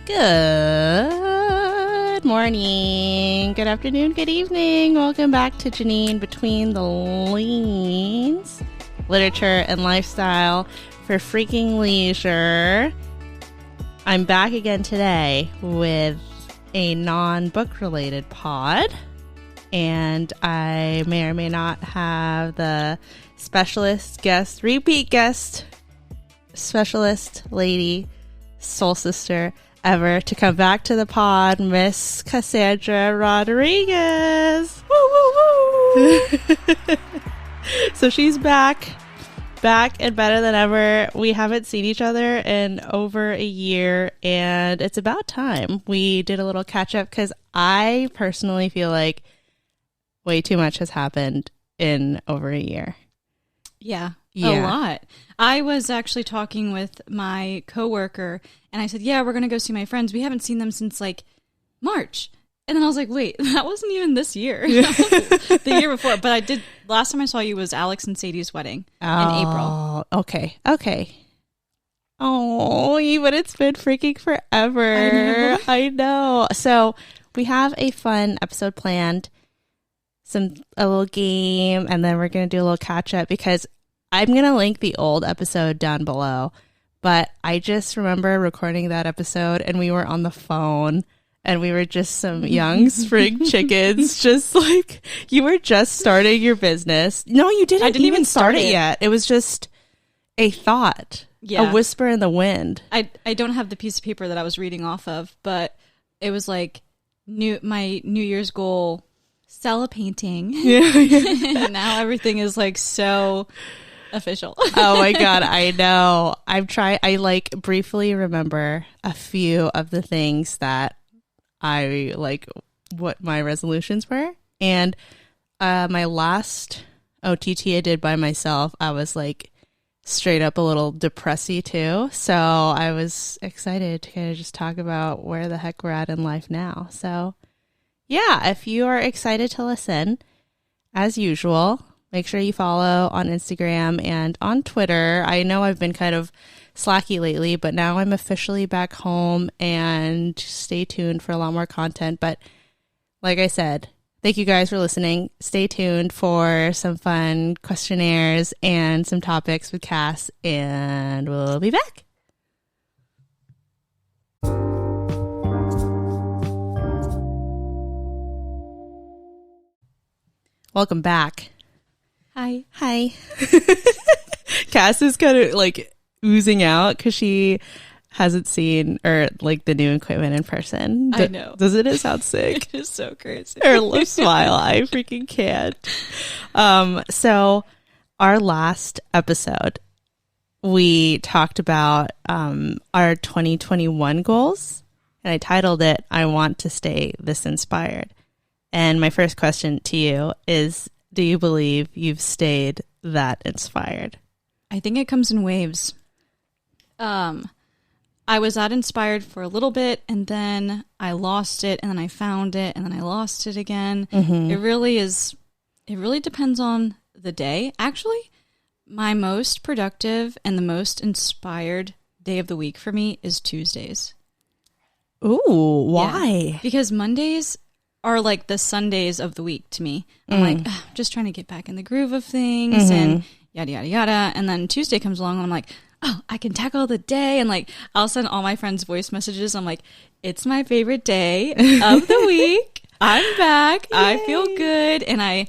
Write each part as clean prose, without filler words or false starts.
Good morning, good afternoon, good evening. Welcome back to Janine Between the Lanes, literature and lifestyle for freaking leisure. I'm back again today with a non-book related pod, and I may or may not have the specialist guest, repeat guest, specialist lady, soul sister ever to come back to the pod, Miss Kassandra Rodriguez. Woo, woo, woo. So she's back and better than ever. We haven't seen each other in over a year, and it's about time we did a little catch up because I personally feel like way too much has happened in over a year. Yeah. A lot. I was actually talking with my coworker and I said, yeah, we're going to go see my friends. We haven't seen them since like March. And then I was like, wait, that wasn't even this year. The year before. But I did. Last time I saw you was Alex and Sadie's wedding in April. Okay. Oh, but it's been freaking forever. I know. So we have a fun episode planned, a little game, and then we're going to do a little catch up because I'm going to link the old episode down below, but I just remember recording that episode and we were on the phone and we were just some young spring chickens, just like you were just starting your business. No, you didn't. I didn't even start it yet. It was just a thought, a whisper in the wind. I don't have the piece of paper that I was reading off of, but it was like my New Year's goal, sell a painting. Yeah. Now everything is like so official. Oh my God, I know. I like briefly remember a few of the things that I like, what my resolutions were. And my last OTT I did by myself, I was like straight up a little depressy too. So I was excited to kind of just talk about where the heck we're at in life now. So yeah, if you are excited to listen, as usual, make sure you follow on Instagram and on Twitter. I know I've been kind of slacky lately, but now I'm officially back home, and stay tuned for a lot more content. But like I said, thank you guys for listening. Stay tuned for some fun questionnaires and some topics with Kass, and we'll be back. Welcome back. Hi. Kass is kind of like oozing out because she hasn't seen or like the new equipment in person. I know. Doesn't it sound sick? It is so crazy. Her lip smile. I freaking can't. So our last episode, we talked about our 2021 goals, and I titled it, I Want to Stay This Inspired. And my first question to you is, do you believe you've stayed that inspired? I think it comes in waves. I was that inspired for a little bit, and then I lost it, and then I found it, and then I lost it again. Mm-hmm. It really depends on the day. Actually, my most productive and the most inspired day of the week for me is Tuesdays. Ooh, why? Yeah, because Mondays are like the Sundays of the week to me. I'm like, just trying to get back in the groove of things and yada, yada, yada. And then Tuesday comes along and I'm like, oh, I can tackle the day. And like, I'll send all my friends voice messages. I'm like, it's my favorite day of the week. I'm back. Yay. I feel good. And I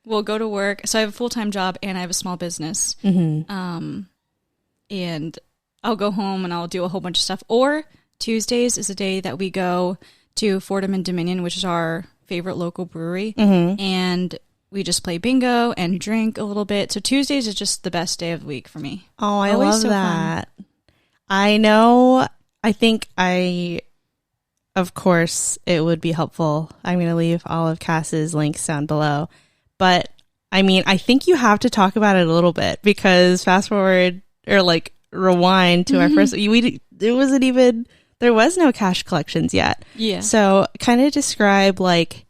will go to work. So I have a full-time job and I have a small business. Mm-hmm. And I'll go home and I'll do a whole bunch of stuff. Or Tuesdays is a day that we go to Fordham and Dominion, which is our favorite local brewery, and we just play bingo and drink a little bit. So Tuesdays is just the best day of the week for me. Oh, I love that. Fun. I know. I think of course, it would be helpful. I'm going to leave all of Kass's links down below. But I mean, I think you have to talk about it a little bit because fast forward or like rewind to our first, there was no cash collections yet. Yeah. So kind of describe like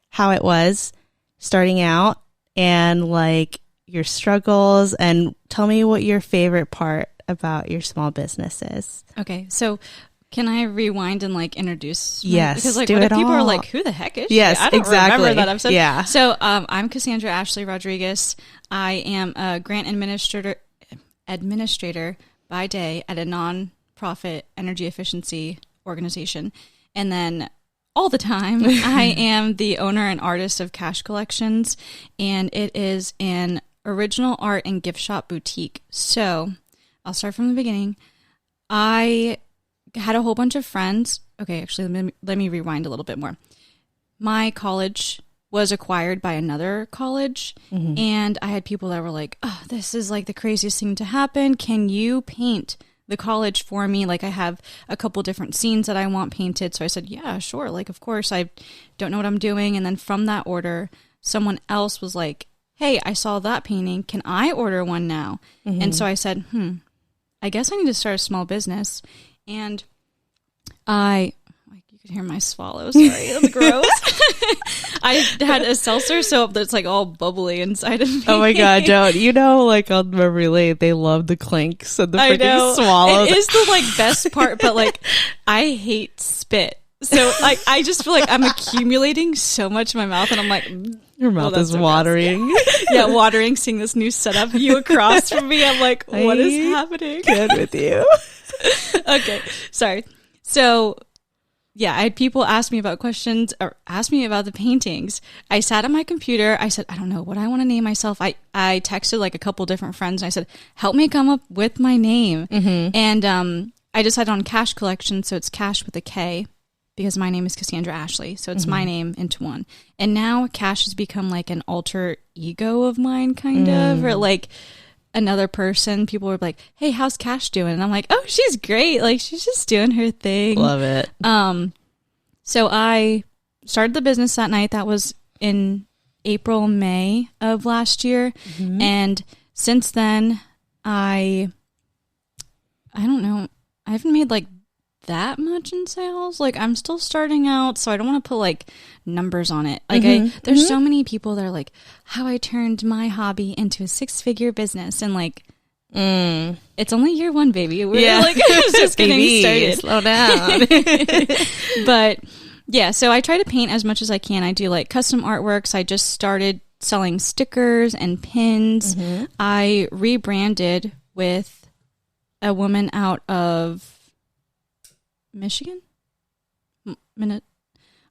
how it was starting out and like your struggles, and tell me what your favorite part about your small business is. Okay. So Can I rewind and like introduce? Yes, because like do what it if people all. are like, "Who the heck is she?" Yes, I don't exactly. remember that episode. Yeah. So I'm Kassandra Ashley Rodriguez. I am a grant administrator by day at a nonprofit energy efficiency organization, and then all the time I am the owner and artist of Kass Collections, and it is an original art and gift shop boutique. So I'll start from the beginning. I had a whole bunch of friends. Okay, actually, let me rewind a little bit more. My college was acquired by another college, and I had people that were like, "Oh, this is like the craziest thing to happen. Can you paint the college for me? Like, I have a couple different scenes that I want painted." So I said, "Yeah, sure. Like, of course. I don't know what I'm doing." And then from that order, someone else was like, "Hey, I saw that painting. Can I order one now?" And so I said, I guess I need to start a small business. And you could hear my swallow. Sorry, that's gross. I had a seltzer soap that's like all bubbly inside of me. Oh my God, don't. You know, like on memory lane, they love the clinks and the freaking swallows. It is the like best part, but like I hate spit. So like I just feel like I'm accumulating so much in my mouth, and I'm like, your mouth is watering. Yeah, watering, seeing this new setup view across from me. I'm like, what is happening? Good with you. Okay, sorry. So yeah, I had people ask me about questions or ask me about the paintings. I sat at my computer. I said, I don't know what I want to name myself. I texted like a couple different friends, and I said, help me come up with my name. And I decided on Kass Collection, so it's Kass with a K, because my name is Kassandra Ashley. So it's my name into one. And now Kass has become like an alter ego of mine, kind of, or like another person. People were like, hey, how's Kass doing? And I'm like, oh, she's great. Like, she's just doing her thing. Love it. So I started the business that night. That was in April, May of last year. And since then, I don't know, I haven't made like that much in sales. Like, I'm still starting out, so I don't want to put like numbers on it. Like, there's so many people that are like, how I turned my hobby into a 6-figure business, and like, it's only year one, baby. We're like just getting started. Slow down. But yeah, so I try to paint as much as I can. I do like custom artworks. I just started selling stickers and pins. I rebranded with a woman out of Michigan?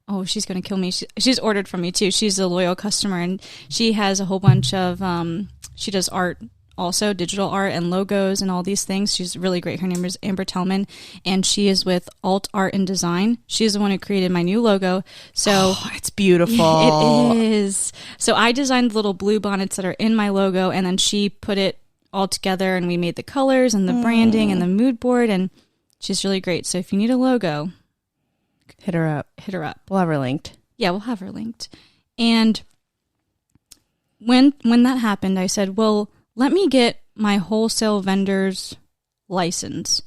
Oh, she's going to kill me. She's ordered from me too. She's a loyal customer, and she has a whole bunch of, she does art also, digital art and logos and all these things. She's really great. Her name is Amber Tellman, and she is with Alt Art and Design. She's the one who created my new logo. So it's beautiful. It is. So I designed the little blue bonnets that are in my logo, and then she put it all together, and we made the colors and the branding and the mood board, and she's really great. So if you need a logo, hit her up. We'll have her linked. Yeah, we'll have her linked. And when that happened, I said, well, let me get my wholesale vendor's license.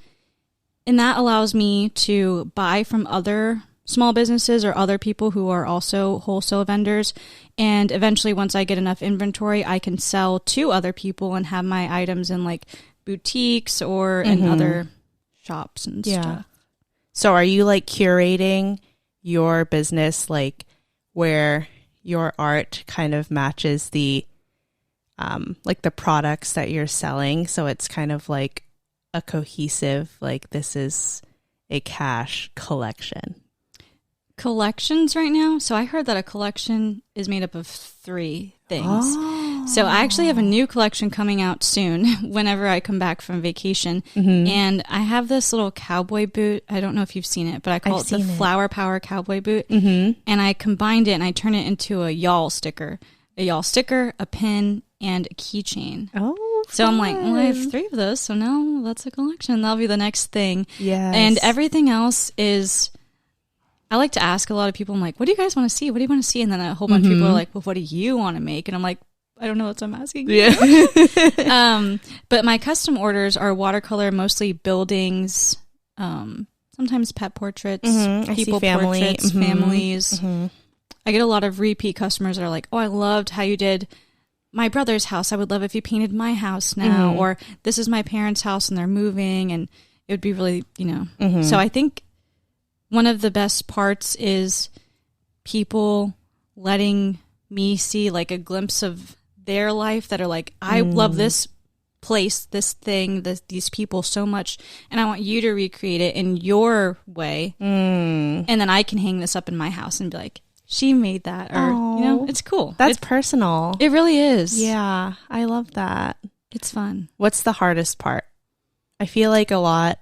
And that allows me to buy from other small businesses or other people who are also wholesale vendors. And eventually, once I get enough inventory, I can sell to other people and have my items in like boutiques or in other shops and stuff. So are you like curating your business like where your art kind of matches the like the products that you're selling, so it's kind of like a cohesive, like this is a Kass collection? Collections right now. So I heard that a collection is made up of 3 things. So I actually have a new collection coming out soon whenever I come back from vacation. And I have this little cowboy boot. I don't know if you've seen it, but I call it the Flower Power Cowboy Boot. And I combined it and I turned it into a y'all sticker. A y'all sticker, a pin, and a keychain. So I'm like, well, I have 3 of those, so now that's a collection. That'll be the next thing. And everything else is, I like to ask a lot of people, I'm like, what do you guys want to see? What do you want to see? And then a whole bunch of people are like, well, what do you want to make? And I'm like, I don't know what I'm asking. But my custom orders are watercolor, mostly buildings, sometimes pet portraits, people portraits, families. I get a lot of repeat customers that are like, oh, I loved how you did my brother's house. I would love if you painted my house now. Or this is my parents' house and they're moving, and it would be really, So I think one of the best parts is people letting me see like a glimpse of their life that are like, I love this place, this thing, these people so much, and I want you to recreate it in your way. And then I can hang this up in my house and be like, she made that, or you know, it's cool. That's personal. It really is. Yeah, I love that. It's fun. What's the hardest part? I feel like I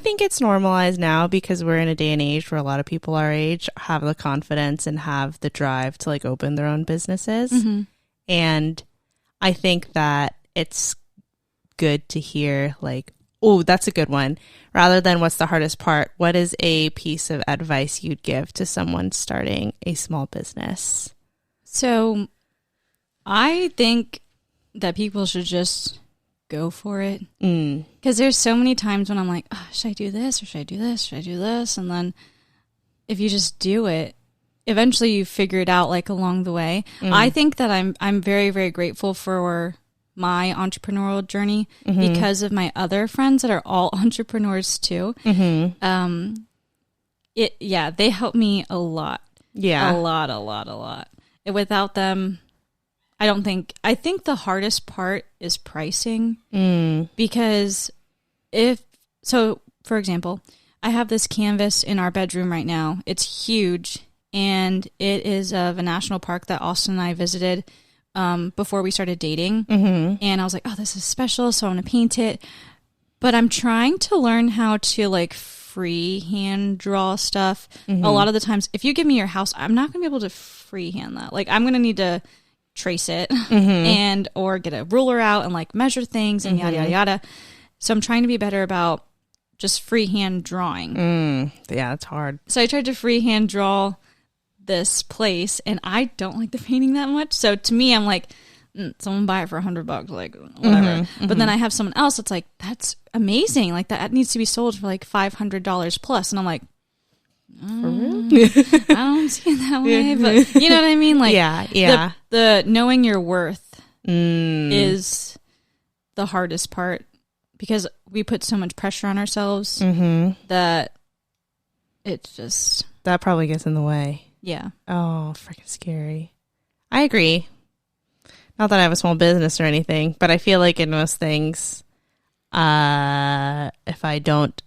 think it's normalized now because we're in a day and age where a lot of people our age have the confidence and have the drive to like open their own businesses. And I think that it's good to hear like, oh, that's a good one. Rather than what's the hardest part, what is a piece of advice you'd give to someone starting a small business? So I think that people should just go for it. Because there's so many times when I'm like, oh, should I do this or should I do this? Should I do this? And then if you just do it, eventually you figure it out like along the way. I think that I'm very, very grateful for my entrepreneurial journey because of my other friends that are all entrepreneurs too. They helped me a lot. Yeah. A lot. Without them, I think the hardest part is pricing because for example, I have this canvas in our bedroom right now. It's huge and it is of a national park that Austin and I visited before we started dating. And I was like, oh, this is special, so I'm going to paint it. But I'm trying to learn how to like freehand draw stuff. A lot of the times, if you give me your house, I'm not going to be able to freehand that. Like I'm going to need to trace it and or get a ruler out and like measure things and yada, yada, yada. So I'm trying to be better about just freehand drawing. Yeah, it's hard. So I tried to freehand draw this place and I don't like the painting that much. So to me, I'm like, someone buy it for $100, like whatever. But then I have someone else that's like, that's amazing. Like that needs to be sold for like $500 plus. And I'm like, for real? I don't see it that way, but you know what I mean? Like, yeah. The knowing your worth is the hardest part because we put so much pressure on ourselves that it's just that probably gets in the way. Yeah. Oh, freaking scary. I agree. Not that I have a small business or anything, but I feel like in most things, if I don't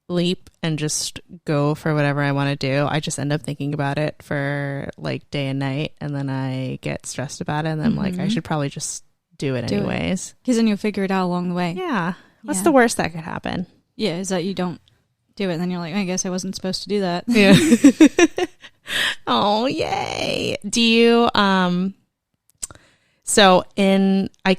leap and just go for whatever I want to do, I just end up thinking about it for like day and night, and then I get stressed about it, and then I'm like, I should probably just do it anyways. Because then you'll figure it out along the way. Yeah. What's the worst that could happen? Yeah, is that you don't do it, and then you're like, I guess I wasn't supposed to do that. Yeah. Oh, yay. Do you, I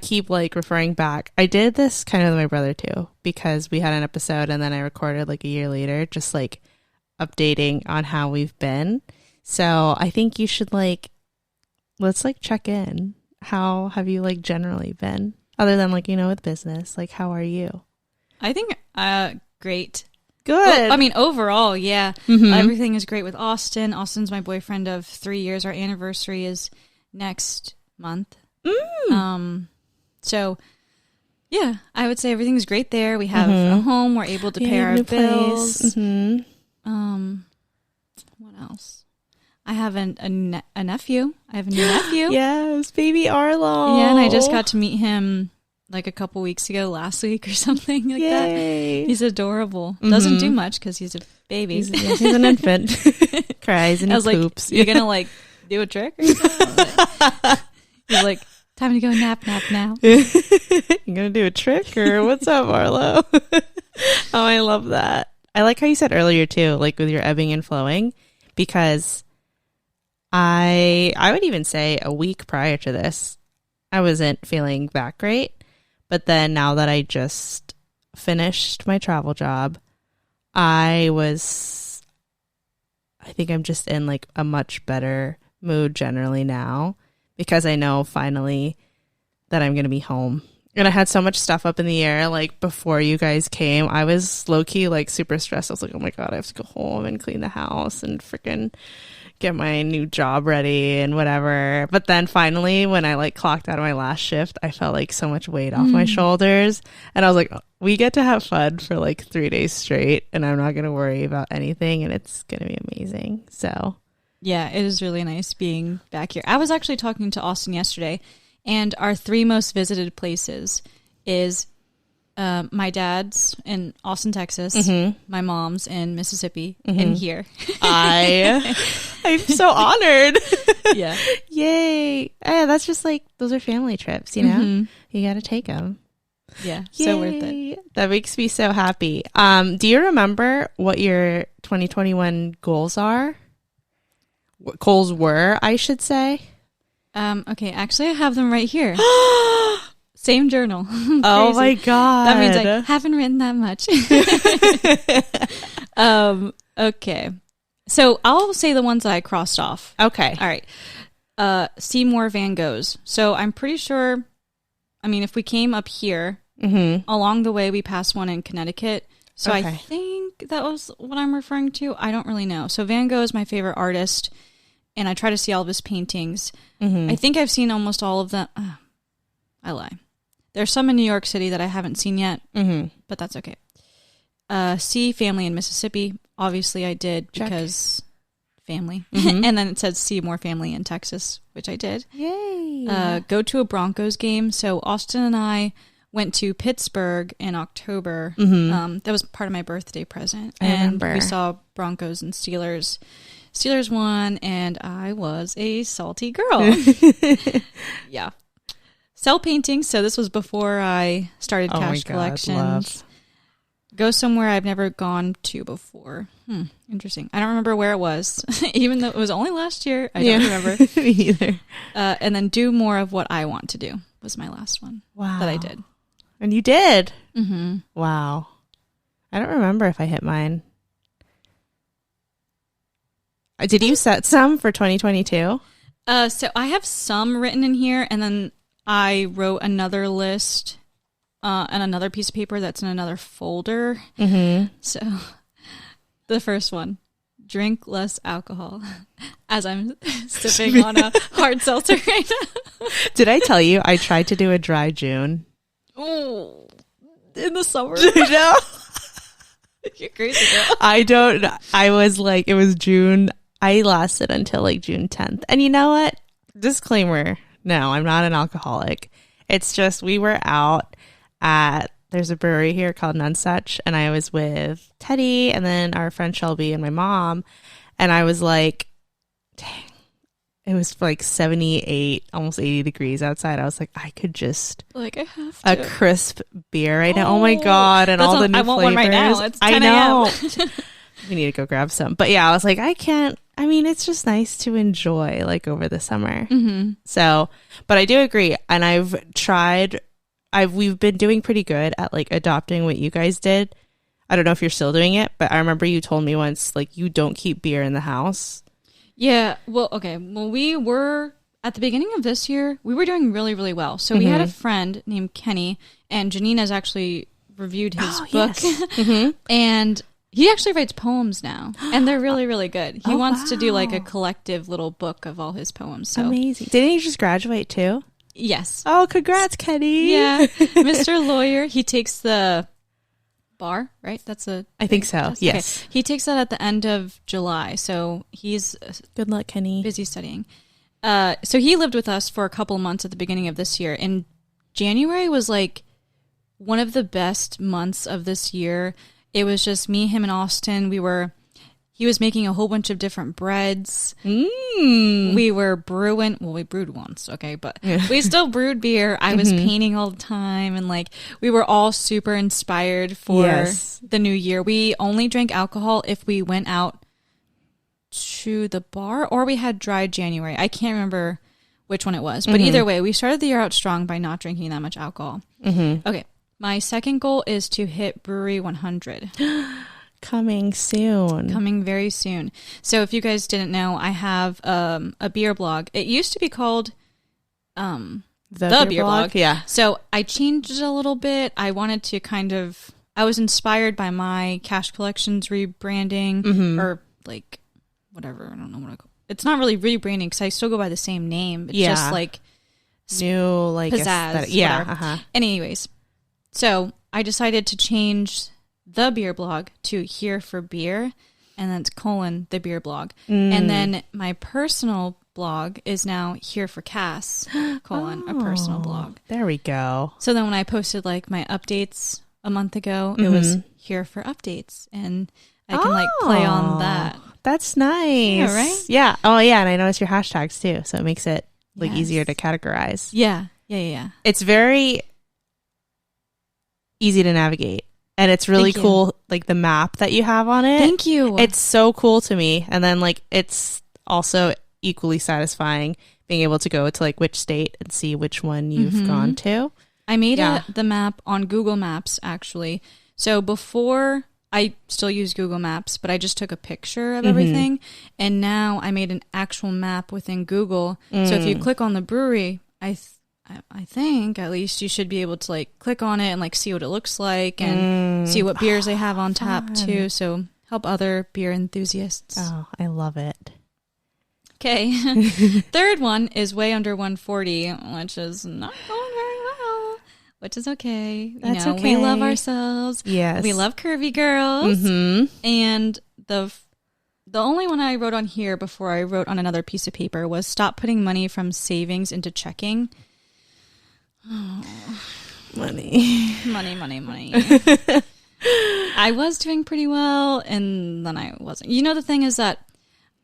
keep like referring back. I did this kind of with my brother too, because we had an episode and then I recorded like a year later, just like updating on how we've been. So I think you should let's check in. How have you generally been? Other than with business, how are you? I think, great. Good. Well, overall, yeah. Everything is great with Austin. Austin's my boyfriend of 3 years. Our anniversary is next month. So yeah, I would say everything's great there. We have a home. We're able to pay our bills. What else? I have a nephew. I have a new nephew. Yes, baby Arlo. Yeah, and I just got to meet him a couple weeks ago, last week or something like that. He's adorable. Doesn't do much because he's a baby. He's an infant. Cries and he poops. You're gonna do a trick or something? He's like, time to go nap now. You gonna do a trick or what's up, Arlo? Oh, I love that. I like how you said earlier too, with your ebbing and flowing, because I would even say a week prior to this, I wasn't feeling that great. But then now that I just finished my travel job, I think I'm just in a much better mood generally now, because I know finally that I'm going to be home. And I had so much stuff up in the air. Before you guys came, I was low-key super stressed. I was like, oh my God, I have to go home and clean the house and freaking get my new job ready and whatever. But then finally, when I like clocked out of my last shift, I felt like so much weight off my shoulders. And I was like, we get to have fun for like 3 days straight and I'm not going to worry about anything and it's going to be amazing. So yeah, it is really nice being back here. I was actually talking to Austin yesterday, and our 3 most visited places is my dad's in Austin, Texas, my mom's in Mississippi, and here. I'm so honored. Yeah. Yay. That's just like, those are family trips, you know? You got to take them. Yeah. Yay. So worth it. That makes me so happy. Do you remember what your 2021 goals are? What goals were, I should say? Okay. Actually, I have them right here. Same journal. Oh my God. That means I haven't written that much. Okay. So I'll say the ones that I crossed off. Okay. All right. See more Van Goghs. So I'm pretty sure, I mean, if we came up here, along the way we passed one in Connecticut. So I think that was what I'm referring to. I don't really know. So Van Gogh is my favorite artist, and I try to see all of his paintings. I think I've seen almost all of them. I lie. There's some in New York City that I haven't seen yet, but that's okay. See family in Mississippi. Obviously, I did because family. And then it says see more family in Texas, which I did. Yay. Go to a Broncos game. So Austin and I went to Pittsburgh in October. That was part of my birthday present. I remember. We saw Broncos and Steelers. Steelers won, and I was a salty girl. Yeah. Sell paintings. So this was before I started cash collections. Love. Go somewhere I've never gone to before. Interesting. I don't remember where it was, even though it was only last year. I don't remember. Me either. And then do more of what I want to do was my last one. Wow. That I did. And you did? Mm-hmm. Wow. I don't remember if I hit mine. Did you set some for 2022? So I have some written in here, and then I wrote another list and another piece of paper that's in another folder. So the first one, drink less alcohol, as I'm sipping on a hard seltzer right now. Did I tell you I tried to do a dry June? Oh, in the summer. No. You're crazy, girl. I was like, it was June. I lasted until like June 10th. And you know what? Disclaimer. No, I'm not an alcoholic. It's just we were out there's a brewery here called Nunsuch, and I was with Teddy and then our friend Shelby and my mom. And I was like, dang, it was like 78, almost 80 degrees outside. I was like, I could just like I have a to. crisp beer right now. Oh my God. And all the new I want flavors. one right now. It's 10 I know. a.m. We need to go grab some. But yeah, I was like, I can't. I mean, it's just nice to enjoy like over the summer. So, but I do agree. And we've been doing pretty good at like adopting what you guys did. I don't know if you're still doing it, but I remember you told me once, like, you don't keep beer in the house. Yeah. Well, okay. Well, we were at the beginning of this year, we were doing really, really well. So we had a friend named Kenny, and Janine has actually reviewed his book. Yes. And he actually writes poems now, and they're really, really good. He wants to do like a collective little book of all his poems. So amazing. Didn't he just graduate too? Yes. Oh, congrats, Kenny. Yeah. Mr. Lawyer, he takes the bar, right? I think so. Test? Yes. Okay. He takes that at the end of July. So he's good luck, Kenny. Busy studying. So he lived with us for a couple months at the beginning of this year. And January was like one of the best months of this year. It was just me, him, and Austin. He was making a whole bunch of different breads. We were brewing. Well, we brewed once, okay, but we still brewed beer. I was painting all the time, and like we were all super inspired for the new year. We only drank alcohol if we went out to the bar or we had dry January. I can't remember which one it was, but either way, we started the year out strong by not drinking that much alcohol. Okay, my second goal is to hit Brewery 100. Coming soon. Coming very soon. So if you guys didn't know, I have a beer blog. It used to be called the beer blog. Yeah. So I changed it a little bit. I wanted to I was inspired by my cash collections rebranding or like whatever. I don't know what it's not really rebranding because I still go by the same name. It's just like new, like pizzazz. Yeah. Anyways, so I decided to change the beer blog to Here for Beer, and then it's colon the beer blog. And then my personal blog is now Here for Kass, colon a personal blog. There we go. So then when I posted like my updates a month ago, it was Here for Updates, and I can like play on that. That's nice. Yeah, right? Yeah. Oh, yeah. And I noticed your hashtags too, so it makes it like easier to categorize. Yeah. It's very easy to navigate, and it's really cool. Like the map that you have on it. Thank you. It's so cool to me, and then like it's also equally satisfying being able to go to like which state and see which one you've gone to. I made the map on Google Maps actually. So before, I still use Google Maps, but I just took a picture of everything. And now I made an actual map within Google. So if you click on the brewery, I think at least you should be able to like click on it and like see what it looks like and see what beers they have on tap too. So help other beer enthusiasts. Oh, I love it. Okay. Third one is way under 140, which is not going very well, which is okay. That's okay. We love ourselves. Yes. We love curvy girls. And the only one I wrote on here before I wrote on another piece of paper was stop putting money from savings into checking. Oh. Money. I was doing pretty well, and then I wasn't. You know, the thing is that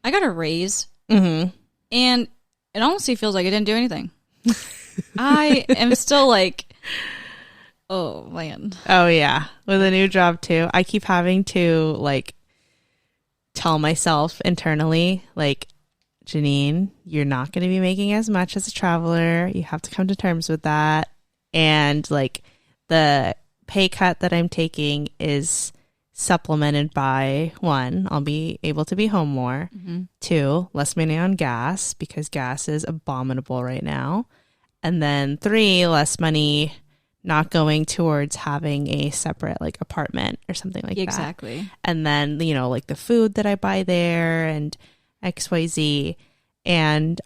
I got a raise. And it honestly feels like I didn't do anything. I am still like, oh man. Oh yeah. With a new job too. I keep having to like tell myself internally, like, Janine, you're not going to be making as much as a traveler. You have to come to terms with that. And like the pay cut that I'm taking is supplemented by 1, I'll be able to be home more. 2, less money on gas because gas is abominable right now. And then 3, less money not going towards having a separate like apartment or something like that. Exactly. And then, you know, like the food that I buy there and XYZ. And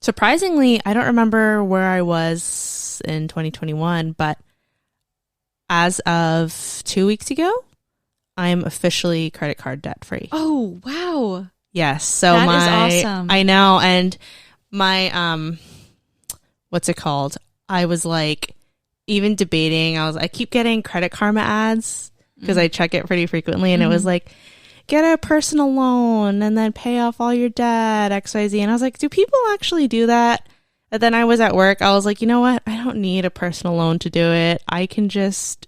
surprisingly, I don't remember where I was in 2021, but as of 2 weeks ago, I'm officially credit card debt free. Oh, wow. Yes. So that is awesome. I know. And my, what's it called? I was like, even debating, I keep getting Credit Karma ads because I check it pretty frequently. And it was like, get a personal loan and then pay off all your debt, XYZ. And I was like, do people actually do that? And then I was at work. I was like, you know what? I don't need a personal loan to do it. I can just,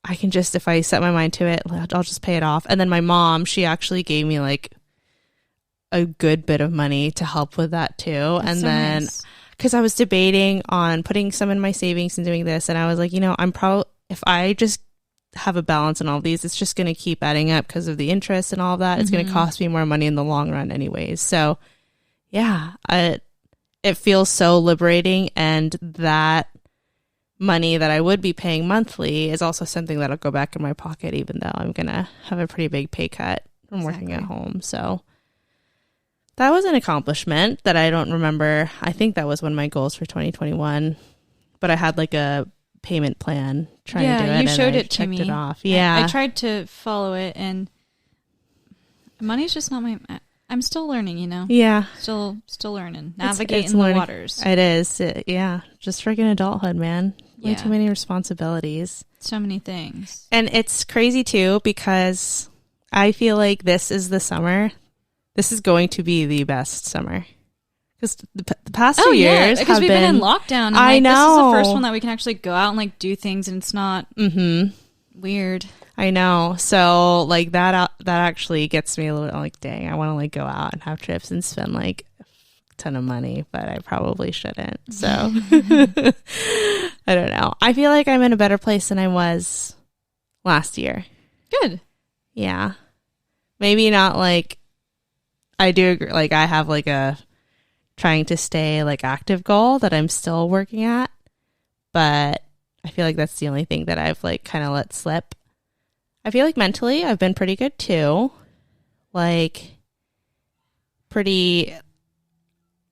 if I set my mind to it, I'll just pay it off. And then my mom, she actually gave me like a good bit of money to help with that too. That's and so then, nice. because I was debating on putting some in my savings and doing this. And I was like, you know, if I just have a balance in all of these, it's just going to keep adding up because of the interest and all of that. It's going to cost me more money in the long run anyways. So yeah, it feels so liberating, and that money that I would be paying monthly is also something that'll go back in my pocket, even though I'm going to have a pretty big pay cut from working at home. So that was an accomplishment that I don't remember. I think that was one of my goals for 2021, but I had like a payment plan trying to do it. Yeah, you showed it to checked me. it off. Yeah. I tried to follow it, and money's just not my... I'm still learning, you know? Yeah. Still learning. Navigating it's the learning. waters. It is. Yeah. Just freaking adulthood, man. Way Yeah. too many responsibilities. So many things. And it's crazy too, because I feel like this is the summer. This is going to be the best summer. Because the past 2 years because we've been in lockdown. And, I know. This is the first one that we can actually go out and like do things, and it's not weird. I know. So like that actually gets me a little like, dang, I want to like go out and have trips and spend like a ton of money, but I probably shouldn't. So I don't know. I feel like I'm in a better place than I was last year. Good. Yeah. Maybe not like, I do agree, like I have like a trying to stay like active goal that I'm still working at, but I feel like that's the only thing that I've like kind of let slip. I feel like mentally I've been pretty good too. Like pretty,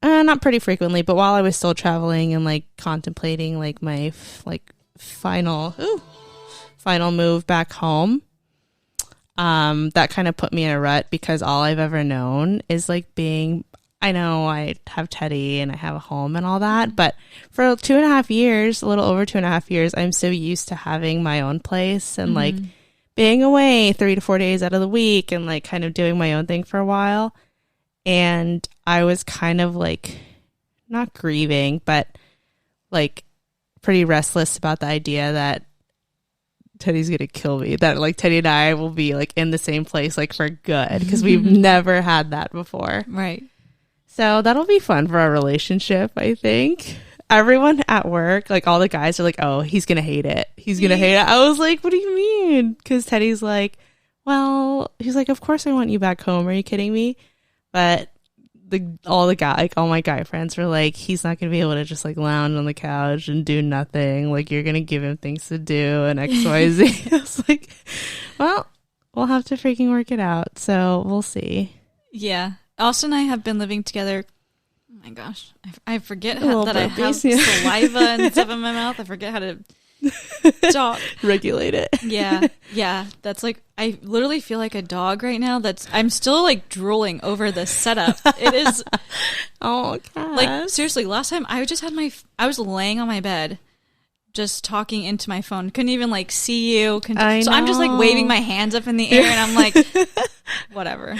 not pretty frequently, but while I was still traveling and like contemplating like my final move back home, that kind of put me in a rut because all I've ever known is like being, I know I have Teddy and I have a home and all that, but for 2.5 years, a little over 2.5 years, I'm so used to having my own place and like being away 3 to 4 days out of the week and like kind of doing my own thing for a while. And I was kind of like not grieving, but like pretty restless about the idea that Teddy's gonna kill me, that like Teddy and I will be like in the same place like for good, because we've never had that before. Right. So that'll be fun for our relationship, I think. Everyone at work, like all the guys are like, oh, he's gonna hate it, he's gonna hate it. I was like, what do you mean? Because Teddy's like, well, he's like, of course I want you back home, are you kidding me? But all my guy friends were like, he's not gonna be able to just like lounge on the couch and do nothing. Like, you're gonna give him things to do and XYZ. I was like, well, we'll have to freaking work it out. So we'll see. Yeah, Austin and I have been living together. Oh my gosh, I forget that I have saliva and stuff in my mouth. I forget how to talk. Regulate it. Yeah. That's like, I literally feel like a dog right now. I'm still like drooling over the setup. It is. Oh, Kass. Like seriously, last time I just had I was laying on my bed, just talking into my phone. Couldn't even like see you. So I'm just like waving my hands up in the air, and I'm like, whatever.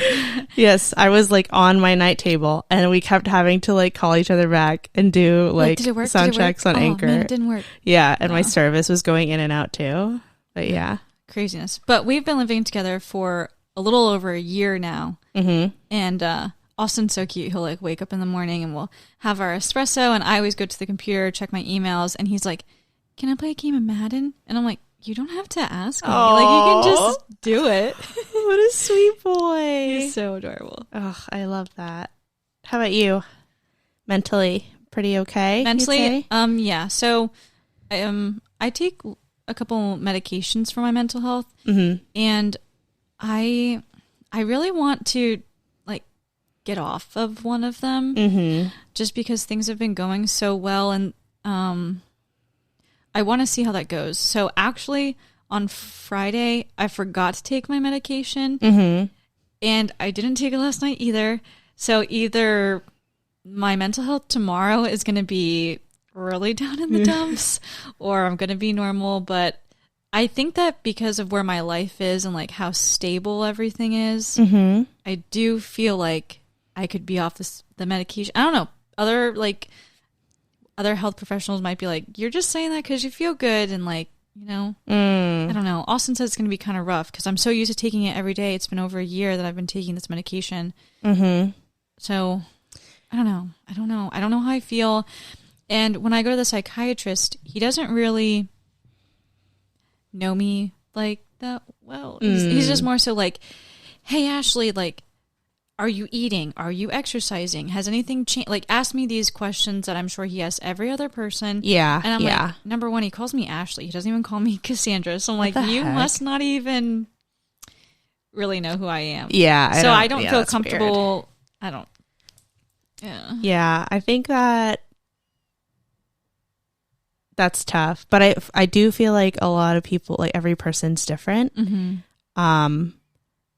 Yes, I was like on my night table, and we kept having to like call each other back and do like sound checks on Anchor. Man, it didn't work. Yeah, and my service was going in and out too. But yeah, craziness. But we've been living together for a little over a year now, and Austin's so cute. He'll like wake up in the morning and we'll have our espresso, and I always go to the computer, check my emails, and he's like, can I play a game of Madden? And I'm like, you don't have to ask me. Aww. Like, you can just do it. What a sweet boy. He's so adorable. Oh, I love that. How about you? Mentally, pretty okay? Mentally, yeah. So, I take a couple medications for my mental health, and I really want to like get off of one of them, just because things have been going so well, and I want to see how that goes. So actually, on Friday, I forgot to take my medication, and I didn't take it last night either. So either my mental health tomorrow is going to be really down in the dumps, or I'm going to be normal. But I think that because of where my life is and like how stable everything is, I do feel like I could be off the medication. I don't know. Other health professionals might be like, you're just saying that because you feel good, and like, you know, I don't know. Austin says it's going to be kind of rough because I'm so used to taking it every day. It's been over a year that I've been taking this medication. So I don't know. I don't know how I feel. And when I go to the psychiatrist, he doesn't really know me like that well. He's just more so like, hey, Ashley, like, are you eating? Are you exercising? Has anything changed? Like, ask me these questions that I'm sure he asks every other person. Yeah. And I'm like, number one, he calls me Ashley. He doesn't even call me Kassandra. So I'm like, you must not even really know who I am. Yeah. So I don't feel comfortable. Weird. I don't. Yeah. Yeah. I think that's tough. But I do feel like a lot of people, like every person's different.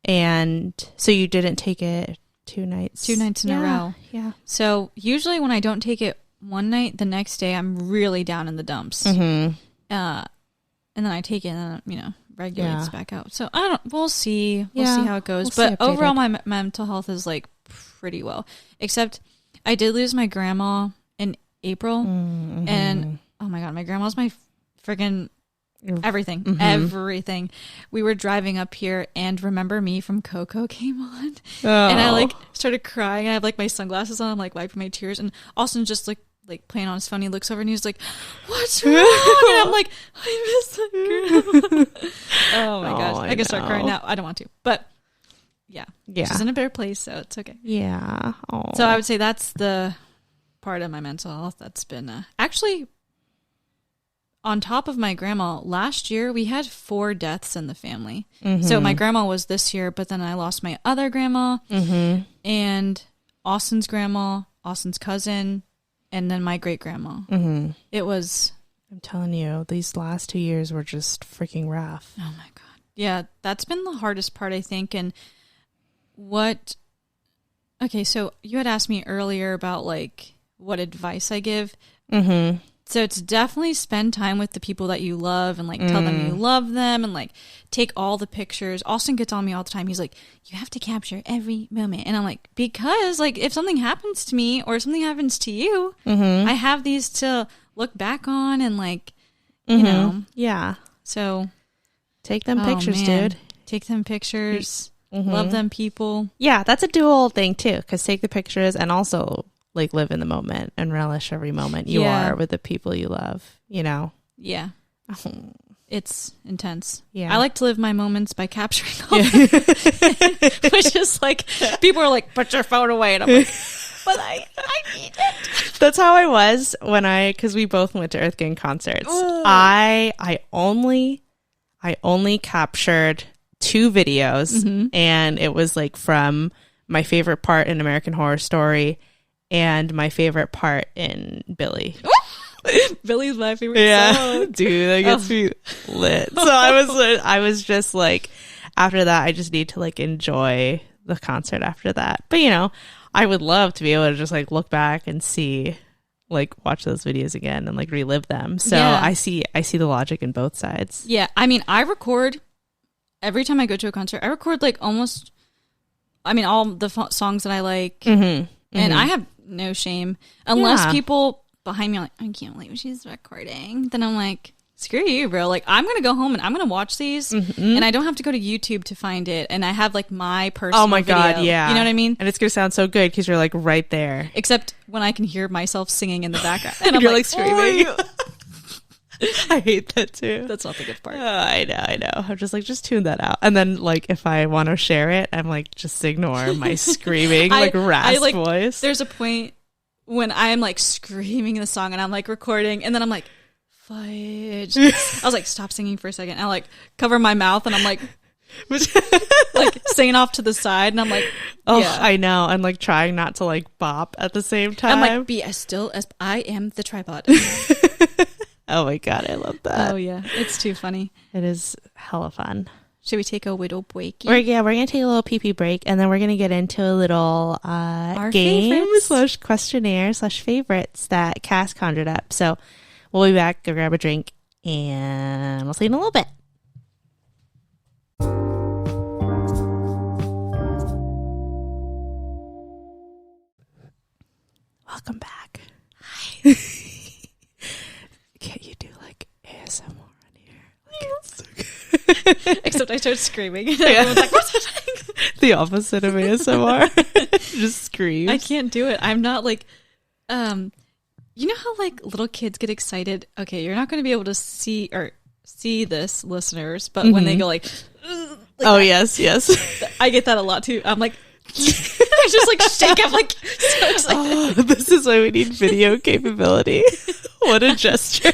And so you didn't take it 2 nights? 2 nights in a row. Yeah. So usually when I don't take it one night, the next day I'm really down in the dumps. And then I take it and then, regulates back out. So we'll see. We'll see how it goes. But overall, my mental health is like pretty well. Except I did lose my grandma in April. And oh my God, my grandma's my friggin' everything. Everything. We were driving up here and Remember Me from Coco came on. And I like started crying. I have like my sunglasses on. I'm like wiping my tears. And Austin's just like playing on his phone. He looks over and he's like, "What's wrong?" And I'm like, "I miss that girl." Oh my gosh. I can start crying now. I don't want to. But yeah. She's in a better place, so it's okay. Yeah. So I would say that's the part of my mental health that's been actually on top of my grandma. Last year we had 4 deaths in the family. So my grandma was this year, but then I lost my other grandma, and Austin's grandma, Austin's cousin, and then my great grandma. Mm-hmm. It was. I'm telling you, these last 2 years were just freaking rough. Oh my God. Yeah, that's been the hardest part, I think. And what. Okay, so you had asked me earlier about like what advice I give. Mm-hmm. So it's definitely spend time with the people that you love and like tell them you love them and like take all the pictures. Austin gets on me all the time. He's like, you have to capture every moment. And I'm like, because like if something happens to me or something happens to you, I have these to look back on and like, you know. Yeah. So take them pictures, dude. Take them pictures. Love them people. Yeah, that's a dual thing too, because take the pictures and also like live in the moment and relish every moment you are with the people you love, you know? Yeah. It's intense. Yeah. I like to live my moments by capturing all them. Which is like, people are like, put your phone away. And I'm like, but I need it. That's how I was because we both went to Earth Gang concerts. Ooh. I only captured 2 videos and it was like from my favorite part in American Horror Story and my favorite part in Billy. Billy's my favorite song. Dude, that gets me lit. So I was just like, after that, I just need to like enjoy the concert after that. But you know, I would love to be able to just like look back and see, like watch those videos again and like relive them. So I see the logic in both sides. Yeah, I mean, I record every time I go to a concert. I record like almost, I mean, all the songs that I like, and I have no shame unless people behind me are like, I can't believe she's recording. Then I'm like, screw you, bro. Like, I'm gonna go home and I'm gonna watch these, and I don't have to go to YouTube to find it. And I have like my personal. Oh my God, yeah. You know what I mean? And it's gonna sound so good because you're like right there. Except when I can hear myself singing in the background, and I'm you're like screaming. Oh, I hate that too. That's not the good part. I know. I'm just like, just tune that out. And then like, if I want to share it, I'm like, just ignore my screaming, rasp voice. There's a point when I'm like screaming the song and I'm like recording, and then I'm like, fudge. I was like, stop singing for a second. I like cover my mouth and I'm like, like singing off to the side, and I'm like, I know, and like trying not to like bop at the same time. I'm like, be as still as I am the tripod. Oh my God, I love that. Oh yeah, it's too funny. It is hella fun. Should we take a little break? We're gonna take a little pee break, and then we're gonna get into a little game / questionnaire / favorites that Kass conjured up. So we'll be back. Go grab a drink, and we'll see you in a little bit. Welcome back. Hi. Can't you do like ASMR on here? Like, it's so good. Except I started screaming. And everyone's like, what's happening? The opposite of ASMR. Just screams. I can't do it. I'm not like, you know how like little kids get excited? Okay, you're not going to be able to see this, listeners, but when they go like oh, that, yes. I get that a lot too. I'm like, I just like shake. I'm like so excited. Oh, this is why we need video capability. What a gesture.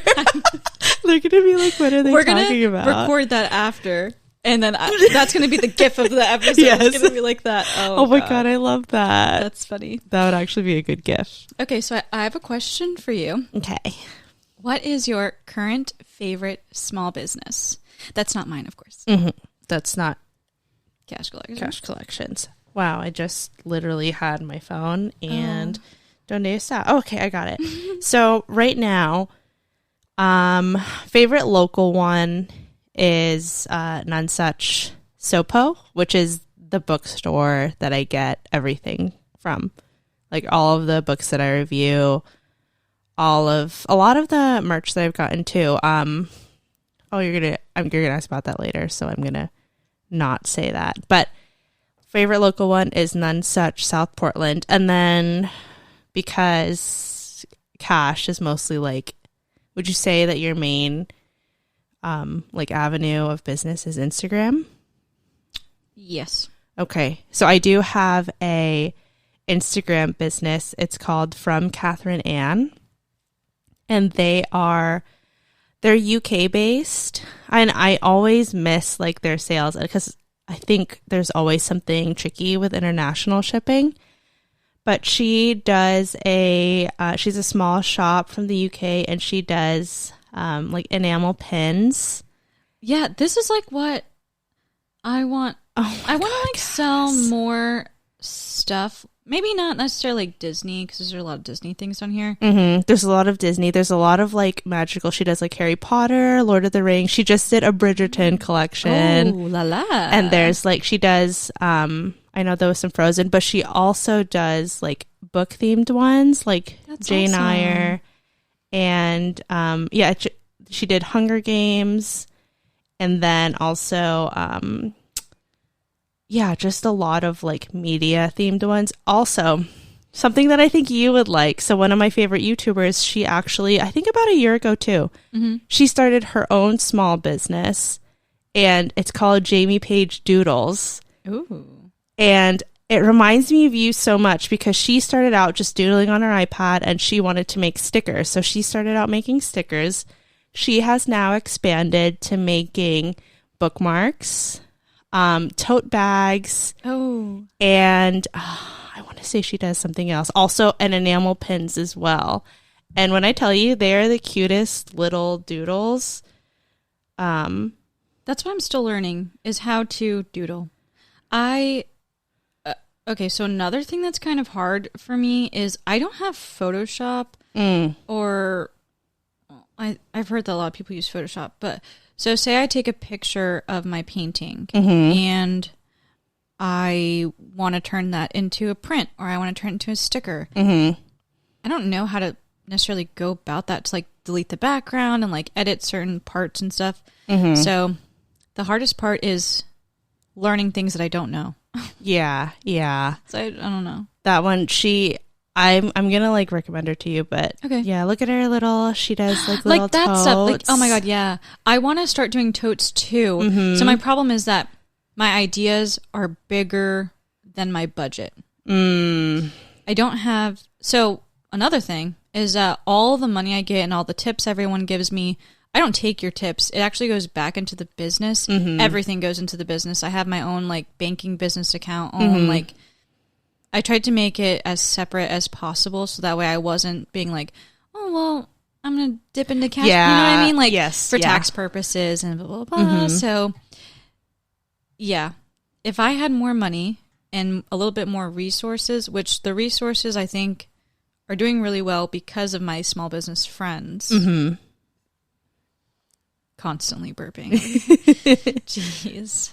They're going to be like, what are they talking about? We're going to record that after. And then that's going to be the gif of the episode. Yes. It's going to be like that. Oh my God, I love that. That's funny. That would actually be a good gif. Okay, so I have a question for you. Okay. What is your current favorite small business? That's not mine, of course. That's not Cash Collections. Wow, I just literally had my phone and donate a stop. Oh, okay, I got it. So right now, favorite local one is None Such Sopo, which is the bookstore that I get everything from. Like all of the books that I review, a lot of the merch that I've gotten too. You're gonna ask about that later, so I'm gonna not say that. But favorite local one is None Such South Portland, and then because Cash is mostly like, would you say that your main like avenue of business is Instagram? Yes. Okay. So I do have a Instagram business. It's called From Catherine Ann, and they're UK based, and I always miss like their sales because I think there's always something tricky with international shipping. but she does she's a small shop from the UK, and she does like enamel pins. Yeah, this is like what I want. I want to like sell more stuff. Maybe not necessarily like Disney, because there's a lot of Disney things on here. Mm-hmm. There's a lot of Disney. There's a lot of like magical. She does like Harry Potter, Lord of the Rings. She just did a Bridgerton collection. Oh, la la. And there's like, she does, I know there was some Frozen, but she also does like book themed ones, like That's Jane awesome. Eyre. And she did Hunger Games. And then also, just a lot of like media themed ones. Also, something that I think you would like. So one of my favorite YouTubers, she actually, I think about a year ago too, she started her own small business, and it's called Jamie Page Doodles. Ooh. And it reminds me of you so much, because she started out just doodling on her iPad, and she wanted to make stickers. So she started out making stickers. She has now expanded to making bookmarks, tote bags. Oh. And I want to say she does something else. Also, an enamel pins as well. And when I tell you, they are the cutest little doodles. That's what I'm still learning, is how to doodle. Okay, so another thing that's kind of hard for me is I don't have Photoshop or I've heard that a lot of people use Photoshop, but so say I take a picture of my painting and I want to turn that into a print, or I want to turn it into a sticker. I don't know how to necessarily go about that, to like delete the background and like edit certain parts and stuff. So the hardest part is learning things that I don't know. Yeah. So I don't know. That one, I'm gonna like recommend her to you, but Okay. Yeah, look at her little. She does like little like that totes. stuff. Like, oh my god, yeah. I want to start doing totes too. So my problem is that my ideas are bigger than my budget. I don't have. So another thing is that all the money I get and all the tips everyone gives me, I don't take your tips. It actually goes back into the business. Everything goes into the business. I have my own like banking business account. Like, I tried to make it as separate as possible, so that way I wasn't being like, oh well, I'm gonna dip into cash. Yeah. You know what I mean? Like, yes, for yeah. tax purposes and blah blah blah. So yeah, if I had more money and a little bit more resources, which the resources I think are doing really well because of my small business friends. Constantly burping. Jeez.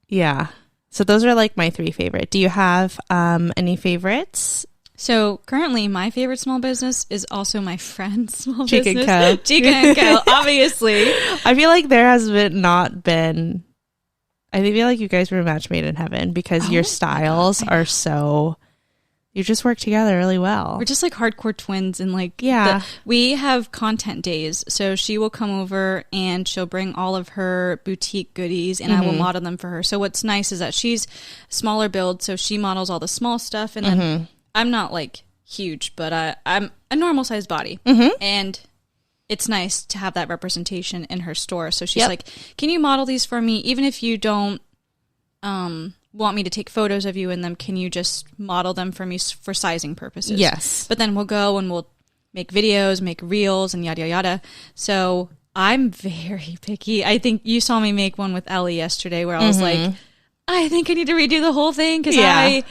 Yeah. So those are like my 3 favorite. Do you have any favorites? So currently my favorite small business is also my friend's small Chica business. Co. Chica and Co, obviously. I feel like there has not been. I feel like you guys were a match made in heaven, because your styles are so. You just work together really well. We're just like hardcore twins, and like, yeah. We have content days. So she will come over and she'll bring all of her boutique goodies, and I will model them for her. So what's nice is that she's smaller build, so she models all the small stuff, and then I'm not like huge, but I'm a normal sized body, and it's nice to have that representation in her store. So she's like, can you model these for me? Even if you don't want me to take photos of you in them, can you just model them for me for sizing purposes? Yes. But then we'll go and we'll make videos, make reels, and yada, yada, yada. So I'm very picky. I think you saw me make one with Ellie yesterday where I was like, I think I need to redo the whole thing, because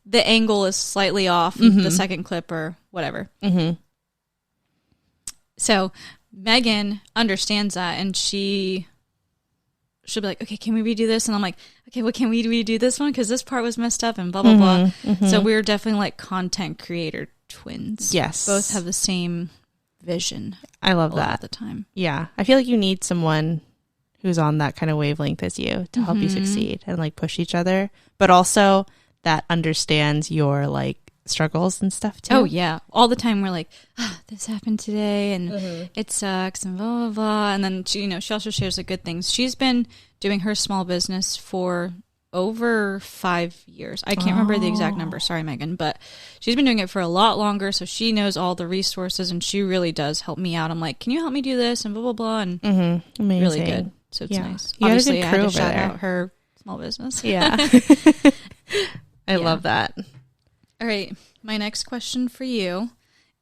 the angle is slightly off the second clip or whatever. So Megan understands that, and she'll be like, okay, can we redo this? And I'm like, okay, well, can we redo this one? Because this part was messed up and blah, blah, blah. So we're definitely like content creator twins. Yes. Both have the same vision. I love a lot that. of the time. Yeah. I feel like you need someone who's on that kind of wavelength as you to help you succeed and like push each other, but also that understands your like struggles and stuff too. Oh yeah, all the time we're like, this happened today and it sucks and blah blah blah. And then she also shares the good things. She's been doing her small business for over 5 years. I can't remember the exact number. Sorry, Megan, but she's been doing it for a lot longer. So she knows all the resources, and she really does help me out. I'm like, can you help me do this and blah blah blah, and Amazing. really good. So it's nice. You Obviously, had a I good had crew to shout over there. out her small business. Yeah. I love that. All right. My next question for you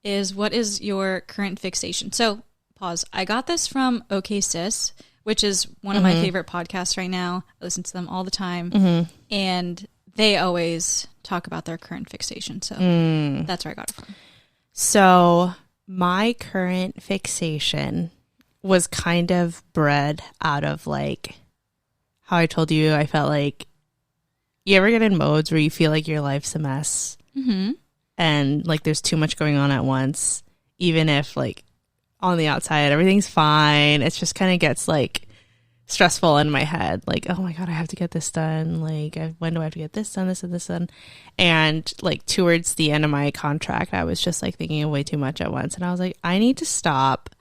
is, what is your current fixation? So, pause. I got this from OK Sis, which is one of my favorite podcasts right now. I listen to them all the time. And they always talk about their current fixation. So that's where I got it from. So my current fixation was kind of bred out of like how I told you I felt like, you ever get in modes where you feel like your life's a mess and like there's too much going on at once, even if like on the outside everything's fine. It just kind of gets like stressful in my head, like, oh my god, I have to get this done, like when do I have to get this done, this and this done. And like towards the end of my contract, I was just like thinking of way too much at once, and I was like, I need to stop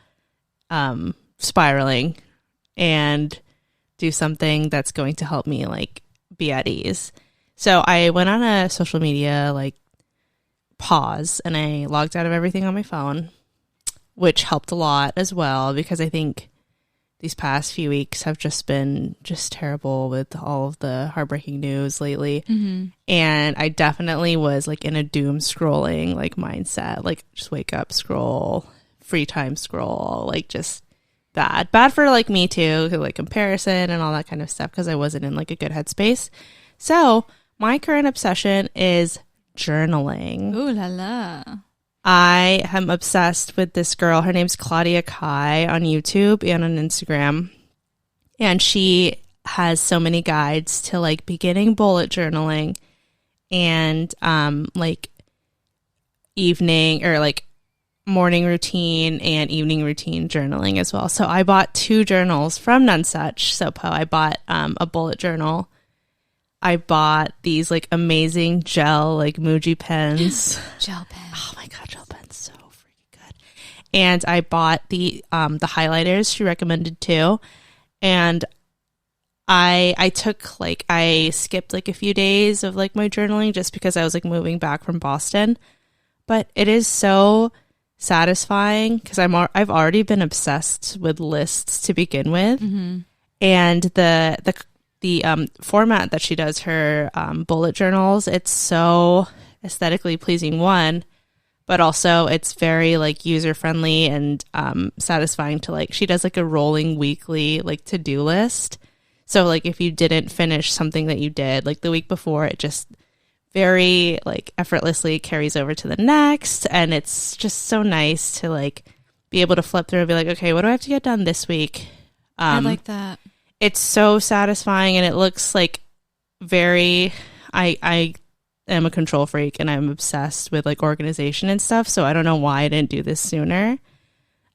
spiraling and do something that's going to help me like be at ease. So I went on a social media like pause, and I logged out of everything on my phone, which helped a lot as well, because I think these past few weeks have just been just terrible with all of the heartbreaking news lately. And I definitely was like in a doom scrolling like mindset, like just wake up, scroll, free time scroll, like just bad for like me too, like comparison and all that kind of stuff, because I wasn't in like a good headspace. So my current obsession is journaling. Ooh la la. I am obsessed with this girl. Her name's Claudia Kai on YouTube and on Instagram. And she has so many guides to like beginning bullet journaling and like evening or like morning routine and evening routine journaling as well. So I bought 2 journals from Nonesuch Sopo. I bought a bullet journal. I bought these like amazing gel like Muji pens. Gel pen. Oh my god, gel pen's so freaking good. And I bought the highlighters she recommended too. And I took like, I skipped like a few days of like my journaling just because I was like moving back from Boston. But it is so satisfying because I've already been obsessed with lists to begin with. And the format that she does her bullet journals, it's so aesthetically pleasing, one, but also it's very like user friendly and satisfying to like, she does like a rolling weekly like to-do list. So like if you didn't finish something that you did like the week before, it just very like effortlessly carries over to the next. And it's just so nice to like be able to flip through and be like, okay, what do I have to get done this week? I like that. It's so satisfying, and it looks like very, I am a control freak and I'm obsessed with like organization and stuff. So I don't know why I didn't do this sooner.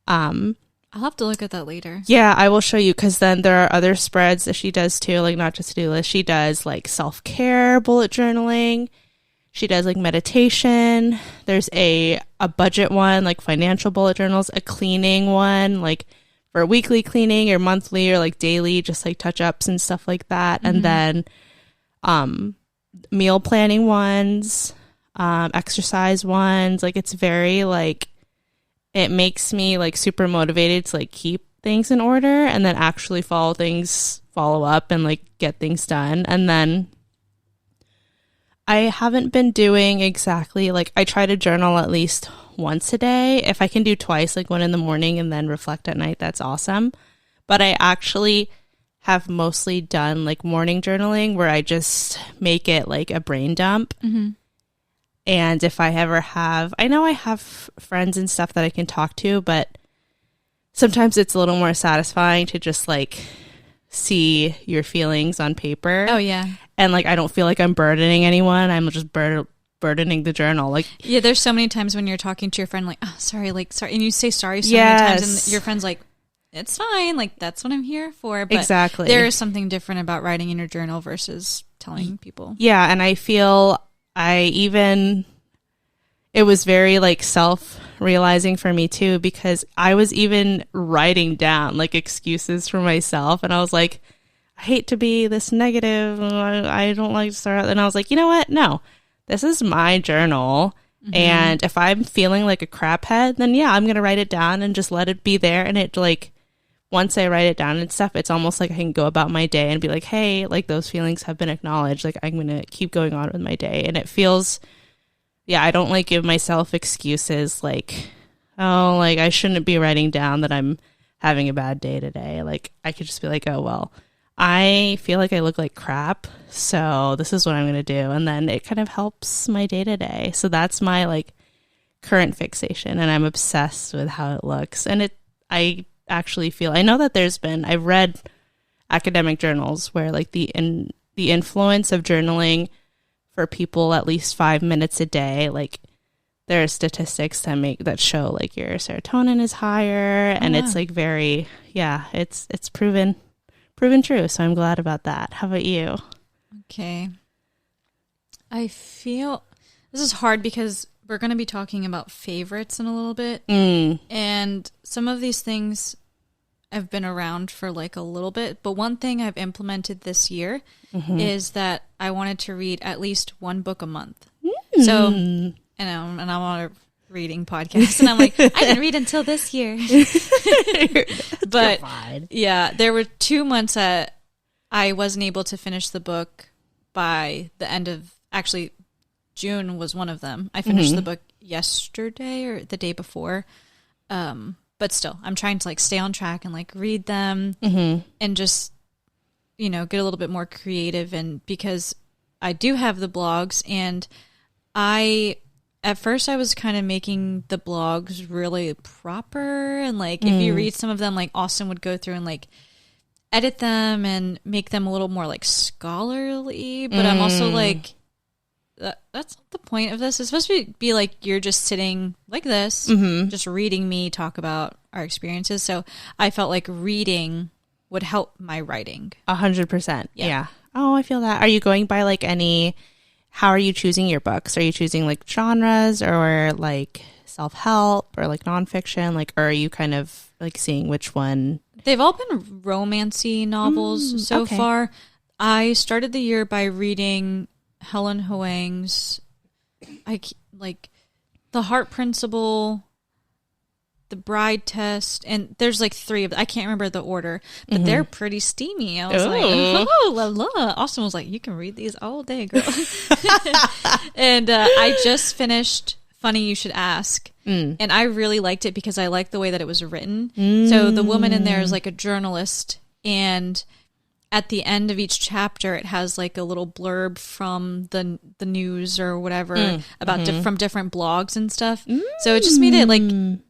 I'll have to look at that later. Yeah, I will show you, because then there are other spreads that she does too, like not just to-do list. She does like self-care bullet journaling. She does like meditation. There's a budget one, like financial bullet journals, a cleaning one, like for weekly cleaning or monthly or like daily, just like touch-ups and stuff like that. And then meal planning ones, exercise ones. Like it's very like, it makes me like super motivated to like keep things in order and then actually follow up and like get things done. And then I haven't been doing exactly like, I try to journal at least once a day. If I can do twice, like one in the morning and then reflect at night, that's awesome. But I actually have mostly done like morning journaling where I just make it like a brain dump. And if I ever have, I know I have friends and stuff that I can talk to, but sometimes it's a little more satisfying to just like see your feelings on paper. Oh yeah. And like, I don't feel like I'm burdening anyone. I'm just burdening the journal. Like, yeah, there's so many times when you're talking to your friend, like, oh, sorry, and you say sorry so many times, and your friend's like, it's fine, like, that's what I'm here for. But exactly. There is something different about writing in your journal versus telling people. Yeah, and I feel it was very like self-realizing for me too, because I was even writing down like excuses for myself, and I was like, I hate to be this negative, I don't like to start out. And I was like, you know what? No, this is my journal. And if I'm feeling like a crap head, then yeah, I'm going to write it down and just let it be there. And it like, once I write it down and stuff, it's almost like I can go about my day and be like, hey, like those feelings have been acknowledged. Like I'm going to keep going on with my day. And it feels yeah, I don't like give myself excuses like, oh, like I shouldn't be writing down that I'm having a bad day today. Like I could just be like, oh, well, I feel like I look like crap, so this is what I'm going to do. And then it kind of helps my day to day. So that's my like current fixation, and I'm obsessed with how it looks. And I actually feel, I know that I've read academic journals where like the influence of journaling for people at least 5 minutes a day, like there are statistics that show like your serotonin is higher, and it's like very, it's proven true. So I'm glad about that. How about you? Okay. I feel this is hard because we're going to be talking about favorites in a little bit. And some of these things have been around for like a little bit. But one thing I've implemented this year is that I wanted to read at least one book a month. So, and I'm on a reading podcast, and I'm like, I didn't read until this year. But yeah, there were 2 months that I wasn't able to finish the book by the end of, actually, June was one of them. I finished the book yesterday or the day before. But still, I'm trying to like stay on track and like read them and just, you know, get a little bit more creative. And because I do have the blogs, and at first I was kind of making the blogs really proper. And like, if you read some of them, like Austin would go through and like edit them and make them a little more like scholarly. But I'm also like, that's not the point of this. It's supposed to be like you're just sitting like this, just reading me talk about our experiences. So I felt like reading would help my writing. 100%. Yeah. Oh, I feel that. Are you going by like how are you choosing your books? Are you choosing like genres or like self-help or like nonfiction? Like, or are you kind of like seeing which one? They've all been romancy novels so far. I started the year by reading Helen Hoang's, like The Heart Principle, The Bride Test, and there's like 3 of them. I can't remember the order, but they're pretty steamy. I was like, oh, la la. Austin was like, you can read these all day, girl. And I just finished Funny You Should Ask, and I really liked it because I liked the way that it was written. So the woman in there is like a journalist, and at the end of each chapter, it has like a little blurb from the news or whatever about from different blogs and stuff. So it just made it like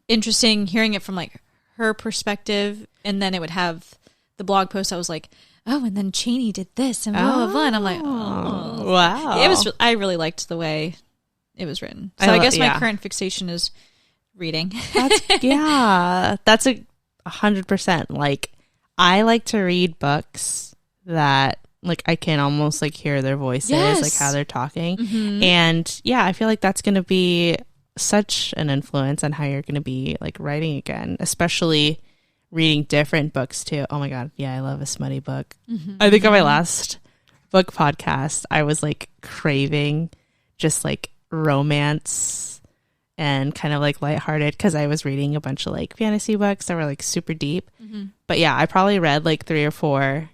interesting hearing it from like her perspective, and then it would have the blog post. I was like, oh, and then Cheney did this and blah blah blah, and I'm like, oh wow, it was. I really liked the way it was written. So I guess my current fixation is reading. That's 100%. Like I like to read books that like I can almost like hear their voices, like how they're talking. And yeah, I feel like that's going to be such an influence on how you're going to be like writing again, especially reading different books too. Oh my God. Yeah. I love a smutty book. I think on my last book podcast, I was like craving just like romance and kind of like lighthearted because I was reading a bunch of like fantasy books that were like super deep. But yeah, I probably read like 3 or 4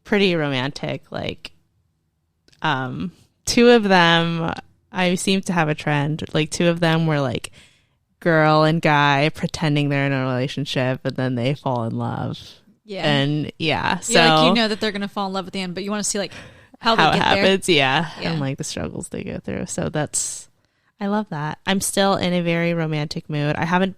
pretty romantic, like 2 of them I seem to have a trend, like 2 of them were like girl and guy pretending they're in a relationship and then they fall in love. And so like, you know that they're gonna fall in love at the end, but you want to see like how it happens there. And like the struggles they go through. So I love that. I'm still in a very romantic mood. I haven't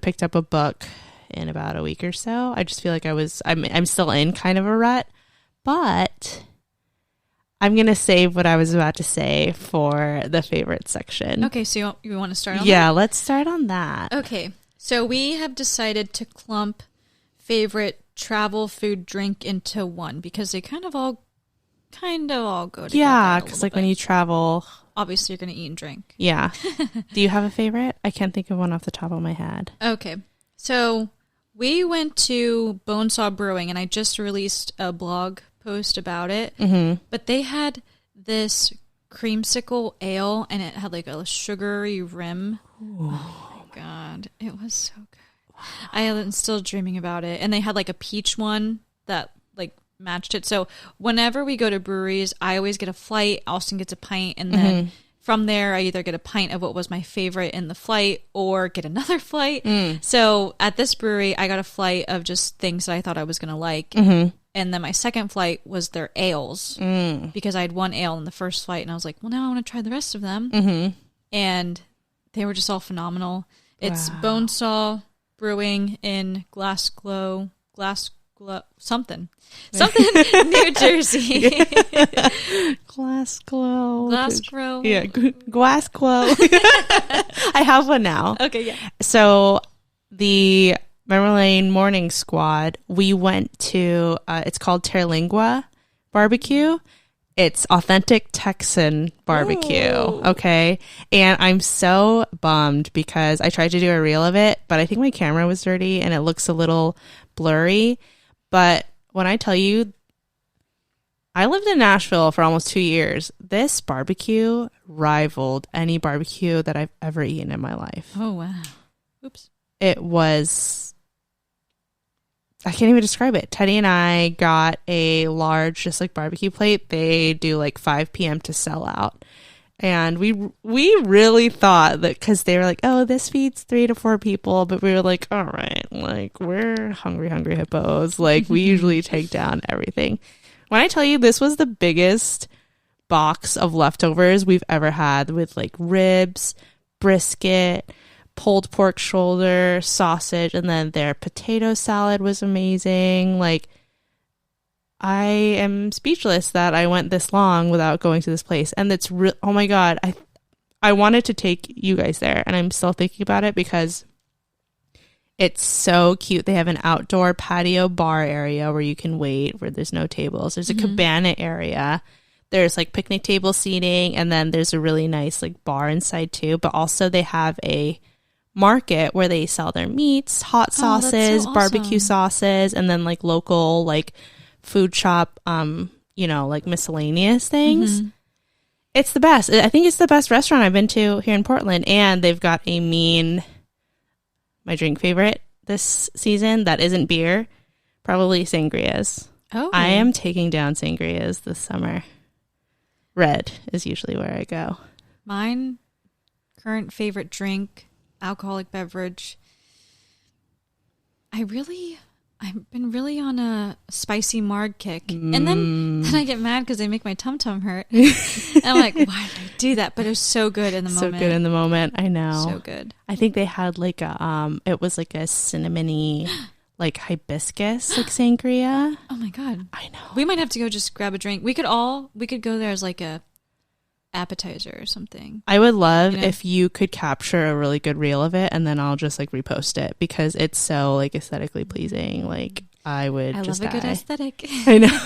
picked up a book in about a week or so. I just feel like I'm still in kind of a rut, but I'm going to save what I was about to say for the favorite section. Okay, so you want to start on that? Yeah, let's start on that. Okay, so we have decided to clump favorite travel, food, drink into one because they kind of all go together. Yeah, because like when you travel, obviously you're going to eat and drink. Yeah. Do you have a favorite? I can't think of one off the top of my head. Okay, so we went to Bonesaw Brewing, and I just released a blog post about it. But they had this creamsicle ale, and it had like a sugary rim. Ooh. Oh my God, it was so good. I am still dreaming about it. And they had like a peach one that like matched it. So whenever we go to breweries, I always get a flight. Austin gets a pint, and then from there, I either get a pint of what was my favorite in the flight or get another flight. So at this brewery, I got a flight of just things that I thought I was going to like. And then my second flight was their ales because I had one ale in the first flight, and I was like, well, now I want to try the rest of them. And they were just all phenomenal. It's Bonesaw Brewing in Glassglow, something, New Jersey. Glassglow. Yeah, Glassglow. I have one now. Okay, yeah. So the Memory Lane Morning Squad, we went to, it's called Terlingua Barbecue. It's authentic Texan barbecue. Ooh. Okay. And I'm so bummed because I tried to do a reel of it, but I think my camera was dirty and it looks a little blurry. But when I tell you, I lived in Nashville for almost 2 years. This barbecue rivaled any barbecue that I've ever eaten in my life. Oh, wow. Oops. It was, I can't even describe it. Teddy and I got a large, just like barbecue plate. They do like 5 p.m. to sell out. And we really thought that, because they were like, oh, this feeds 3 to 4 people. But we were like, all right, like, we're hungry hippos. Like, we usually take down everything. When I tell you, this was the biggest box of leftovers we've ever had, with like ribs, brisket, pulled pork shoulder, sausage, and then their potato salad was amazing. Like, I am speechless that I went this long without going to this place. And it's oh my God, I wanted to take you guys there, and I'm still thinking about it because it's so cute. They have an outdoor patio bar area where you can wait, where there's no tables. There's a cabana area. There's like picnic table seating, and then there's a really nice like bar inside too. But also they have a market where they sell their meats, hot sauces, that's so awesome. Barbecue sauces, and then like local like food shop, like miscellaneous things. It's the best. I think it's the best restaurant I've been to here in Portland, and they've got my drink favorite this season that isn't beer, probably sangrias. Oh, I am taking down sangrias this summer. Red is usually where I go. Mine current favorite drink, alcoholic beverage. I've been really on a spicy marg kick. And then I get mad because they make my tum-tum hurt. And I'm like, why did I do that? But it was so good in the moment. So good in the moment. I know. So good. I think they had like it was like a cinnamony, like hibiscus, like sangria. Oh my God. I know. We might have to go just grab a drink. We could go there as like a appetizer or something. I would love if you could capture a really good reel of it, and then I'll just like repost it because it's so like aesthetically pleasing. Like I love a good aesthetic. I know.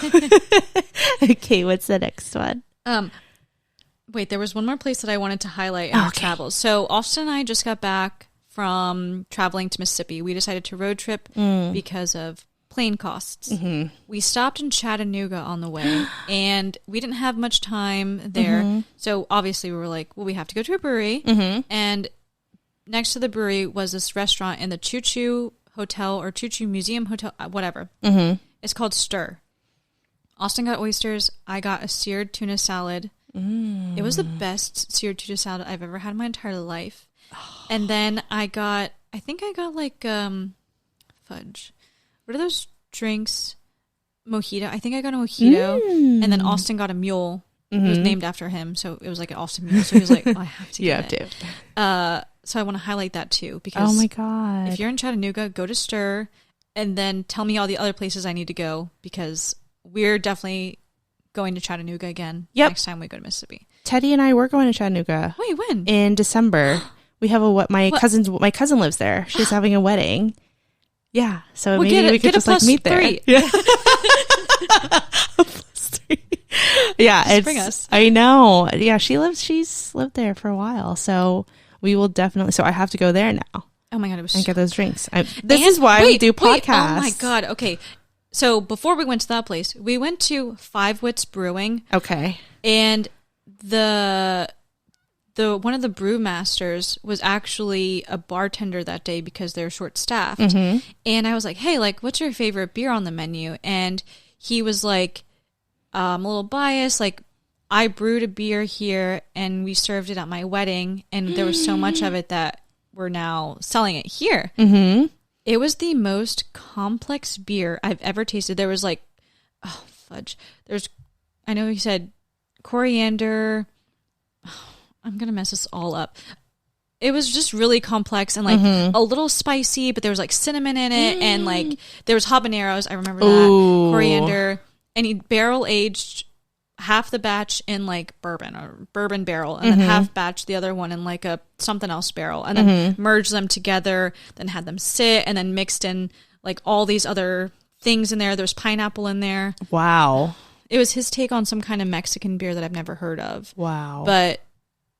Okay, what's the next one? Wait, there was one more place that I wanted to highlight in our travels. So Austin and I just got back from traveling to Mississippi. We decided to road trip because of plane costs. We stopped in Chattanooga on the way, and we didn't have much time there. So obviously we were like, well, we have to go to a brewery. And next to the brewery was this restaurant in the Choo Choo Hotel or Choo Choo Museum Hotel, whatever. It's called Stir. Austin got oysters. I got a seared tuna salad. It was the best seared tuna salad I've ever had in my entire life. And then I think I got like fudge. What are those drinks? Mojito. I think I got a mojito. And then Austin got a mule. It was named after him, so it was like an Austin mule. So he was like, oh, I have to get it. So I want to highlight that too, because oh my God, if you're in Chattanooga, go to Stir, and then tell me all the other places I need to go, because we're definitely going to Chattanooga again next time we go to Mississippi. Teddy and I were going to Chattanooga. Wait, when? In December. We have my cousin lives there. She's having a wedding. Yeah, so maybe we could just like meet there. Yeah. +3. Yeah, just bring us. I know. Yeah, she's lived there for a while, so we will definitely. So I have to go there now. Oh my God, it was and get those drinks. This is why we do podcasts. Oh my God. Okay, so before we went to that place, we went to Five Wits Brewing. Okay, and the one of the brewmasters was actually a bartender that day because they're short staffed. And I was like, hey, like, what's your favorite beer on the menu? And he was like, I'm a little biased. Like, I brewed a beer here and we served it at my wedding, and there was so much of it that we're now selling it here. Mm-hmm. It was the most complex beer I've ever tasted. There was like, oh, fudge. I know he said coriander. Oh, I'm going to mess this all up. It was just really complex and like a little spicy, but there was like cinnamon in it and like there was habaneros. I remember that. Ooh. Coriander. And he barrel aged half the batch in like bourbon barrel, and then half batch the other one in like a something else barrel, and then merged them together, then had them sit, and then mixed in like all these other things in there. There's pineapple in there. Wow. It was his take on some kind of Mexican beer that I've never heard of. Wow. But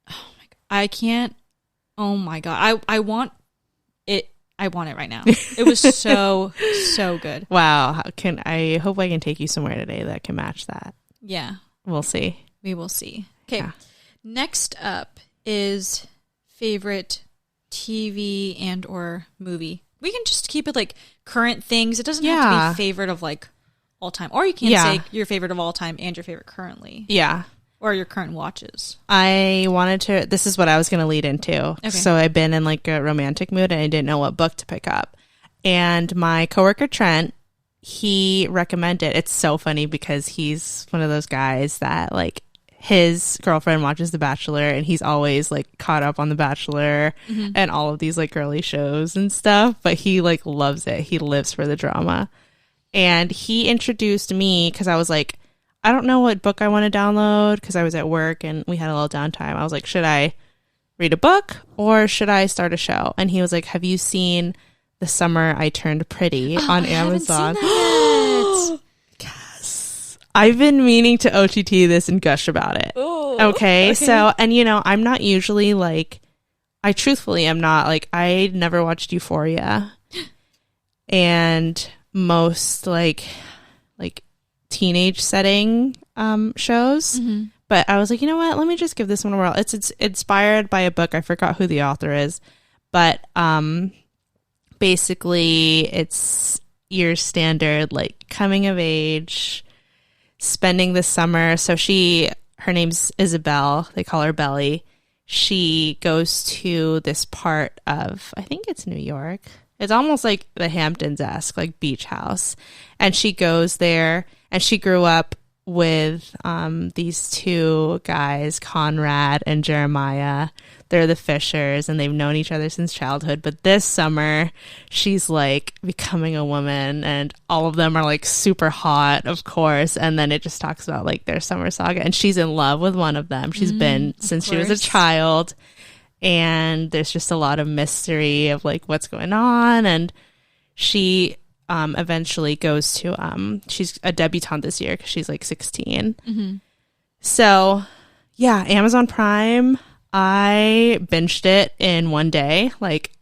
oh my God, I can't. Oh my God, I want it. I want it right now. It was so good. Wow. I hope I can take you somewhere today that can match that. Yeah. We'll see. We will see. Okay. Yeah. Next up is favorite TV and or movie. We can just keep it like current things. It doesn't have to be favorite of like all time. Or you can say your favorite of all time and your favorite currently. Yeah. Or your current watches. This is what I was going to lead into. Okay. So I've been in like a romantic mood and I didn't know what book to pick up. And my coworker Trent, he recommended, it's so funny because he's one of those guys that like his girlfriend watches The Bachelor and he's always like caught up on The Bachelor and all of these like girly shows and stuff, but he like loves it. He lives for the drama. And he introduced me because I was like, I don't know what book I want to download because I was at work and we had a little downtime. I was like, should I read a book or should I start a show? And he was like, have you seen The Summer I Turned Pretty on Amazon? Kass. I've been meaning to OTT this and gush about it. Ooh, okay. So, and you know, I'm not usually like, I truthfully am not like, I never watched Euphoria and most like teenage setting shows. But I was like, you know what? Let me just give this one a whirl. It's inspired by a book. I forgot who the author is. But basically it's your standard like coming of age, spending the summer. So her name's Isabel. They call her Belly. She goes to this part of, I think it's New York. It's almost like the Hamptons-esque, like beach house. And she goes there and she grew up with these two guys, Conrad and Jeremiah. They're the Fishers and they've known each other since childhood. But this summer, she's like becoming a woman and all of them are like super hot, of course. And then it just talks about like their summer saga. And she's in love with one of them. She's been since she was a child. And there's just a lot of mystery of like what's going on. And she eventually goes to she's a debutante this year because she's like 16. So yeah, Amazon Prime, I binged it in one day. Like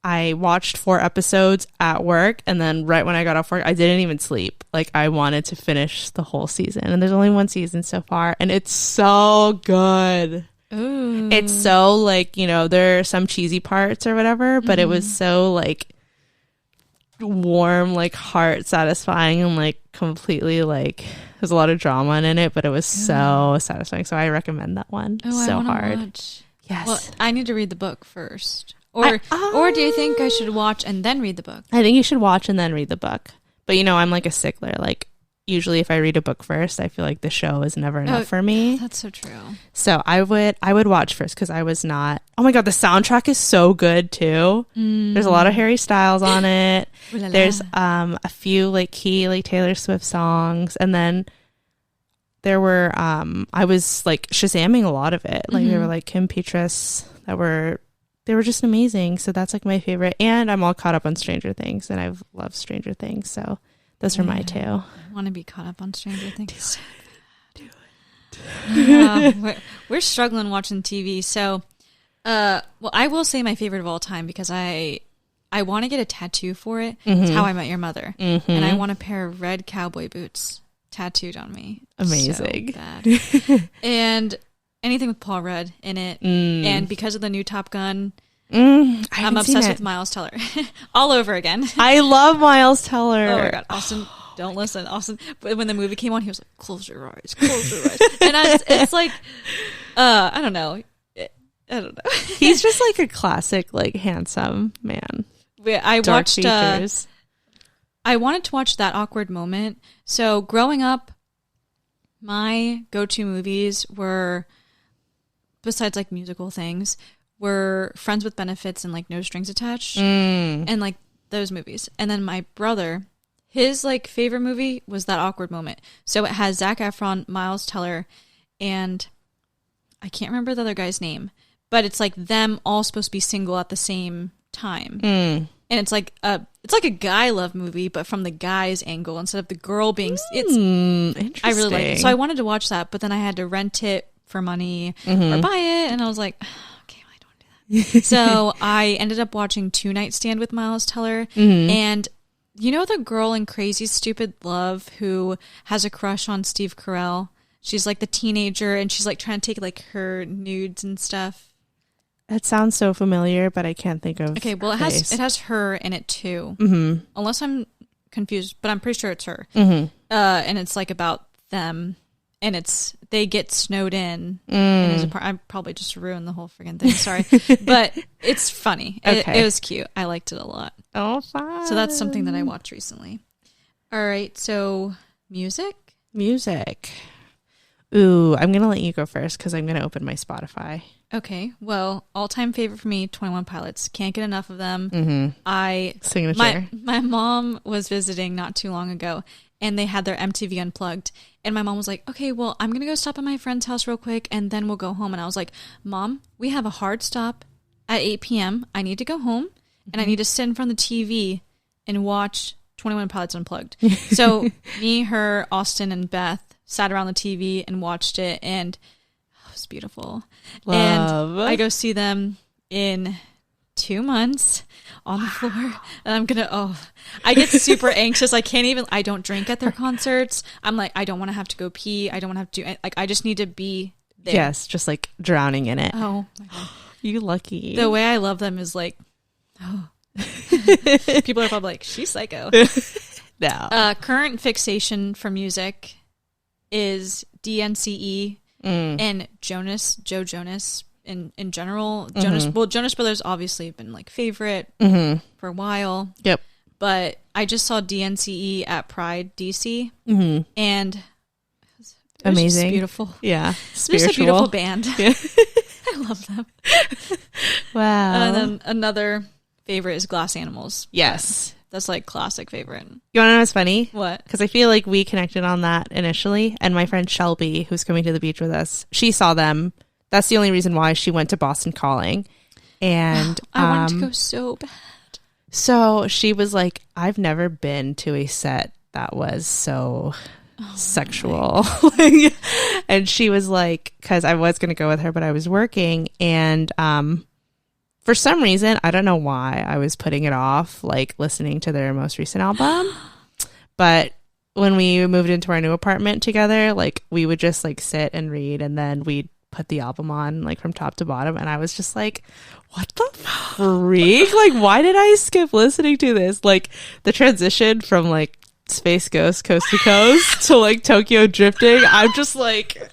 I watched 4 episodes at work and then right when I got off work I didn't even sleep. Like I wanted to finish the whole season and there's only 1 season so far and it's so good. Ooh. It's so like, you know, there are some cheesy parts or whatever, but it was so like warm, like heart satisfying and like completely like there's a lot of drama in it, but it was so satisfying. So I recommend that one. So hard. Watch. Yes. Well, I need to read the book first. Or do you think I should watch and then read the book? I think you should watch and then read the book. But you know, I'm like a stickler. Like usually if I read a book first, I feel like the show is never enough for me. That's so true. So I would watch first because I was not. Oh my God, the soundtrack is so good too. There's a lot of Harry Styles on it. There's a few like key like Taylor Swift songs, and then there were I was like Shazamming a lot of it. Like there were like Kim Petras they were just amazing. So that's like my favorite, and I'm all caught up on Stranger Things, and I've loved Stranger Things. So those are my two. I want to be caught up on Stranger Things. Do it. We're struggling watching TV. So, well, I will say my favorite of all time because I want to get a tattoo for it. It's How I Met Your Mother. And I want a pair of red cowboy boots tattooed on me. Amazing. So bad. And anything with Paul Rudd in it. And because of the new Top Gun, I'm obsessed with Miles Teller all over again. I love Miles Teller. Oh my God, Austin. don't listen. Austin, but when the movie came on, he was like, close your eyes. And it's like, I don't know. I don't know. He's just like a classic, like, handsome man. I Dark watched, features. I wanted to watch That Awkward Moment. So growing up, my go-to movies were, besides like musical things, were Friends with Benefits and like No Strings Attached and like those movies. And then my brother, his like favorite movie was That Awkward Moment. So it has Zac Efron, Miles Teller, and I can't remember the other guy's name, but it's like them all supposed to be single at the same time. And it's like a guy love movie, but from the guy's angle instead of the girl being. Interesting. I really like it. So I wanted to watch that, but then I had to rent it for money or buy it, and I was like, okay, I don't want to do that. So I ended up watching Two Night Stand with Miles Teller, and you know the girl in Crazy Stupid Love who has a crush on Steve Carell. She's like the teenager, and she's like trying to take like her nudes and stuff. It sounds so familiar, but I can't think of. Okay, well, it has her in it too, unless I'm confused, but I'm pretty sure it's her. And it's like about them, and they get snowed in his apartment. I probably just ruined the whole friggin' thing. Sorry, but it's funny. It was cute. I liked it a lot. Oh, fun! So that's something that I watched recently. All right, so music. Ooh, I'm gonna let you go first because I'm gonna open my Spotify. Okay, well, all-time favorite for me, 21 Pilots. Can't get enough of them. Signature. My mom was visiting not too long ago, and they had their MTV Unplugged. And my mom was like, okay, well, I'm going to go stop at my friend's house real quick, and then we'll go home. And I was like, Mom, we have a hard stop at 8 p.m. I need to go home, and I need to sit in front of the TV and watch 21 Pilots Unplugged. So me, her, Austin, and Beth sat around the TV and watched it, and it's beautiful. Love. And I go see them in 2 months on the floor, and I'm gonna I get super anxious. I don't drink at their concerts. I'm like, I don't want to have to go pee. I don't want to have to do, like, I just need to be there. Yes, just like drowning in it. Oh my God. You lucky. The way I love them is like, people are probably like, she's psycho. No. Current fixation for music is DNCE and Joe Jonas in general. Jonas Brothers obviously have been like favorite for a while. Yep. But I just saw DNCE at Pride DC, and it was amazing, just beautiful. Yeah, spiritual. Just a beautiful band. Yeah. I love them. Wow. And then another favorite is Glass Animals. Yes. That's like classic favorite. You want to know what's funny? What? Because I feel like we connected on that initially, and my friend Shelby, who's coming to the beach with us, she saw them. That's the only reason why she went to Boston Calling. And I wanted to go so bad. So she was like, I've never been to a set that was so sexual. And she was like, because I was going to go with her, but I was working, and for some reason, I don't know why, I was putting it off, like listening to their most recent album. But when we moved into our new apartment together, like we would just like sit and read, and then we'd put the album on like from top to bottom, and I was just like, what the freak? Like, why did I skip listening to this? Like the transition from like Space Ghost Coast to Coast to like Tokyo Drifting, I'm just like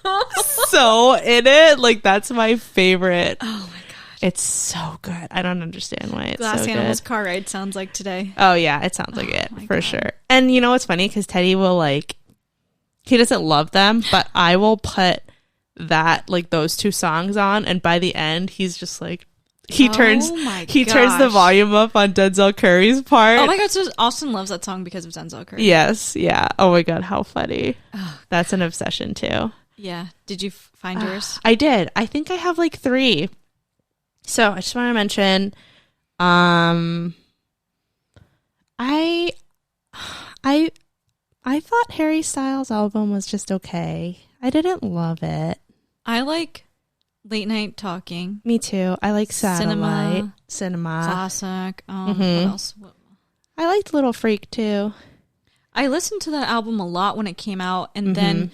so in it. Like that's my favorite. Oh my gosh, it's so good. I don't understand why it's Glass so Animals good. car ride sounds like today. Oh yeah, it sounds like it for God. sure. And you know what's funny? Because Teddy will like, he doesn't love them, but I will put that like those two songs on, and by the end he's just like, he turns the volume up on Denzel Curry's part. Oh my God, so Austin loves that song because of Denzel Curry. Yes, yeah. Oh my God, how funny. That's an obsession too. Yeah. Did you find yours? I did. I think I have like 3. So I just want to mention, I thought Harry Styles' album was just okay. I didn't love it. I like Late Night Talking. Me too. I like Satellite. Cinema. Classic. What else? I liked Little Freak too. I listened to that album a lot when it came out, and then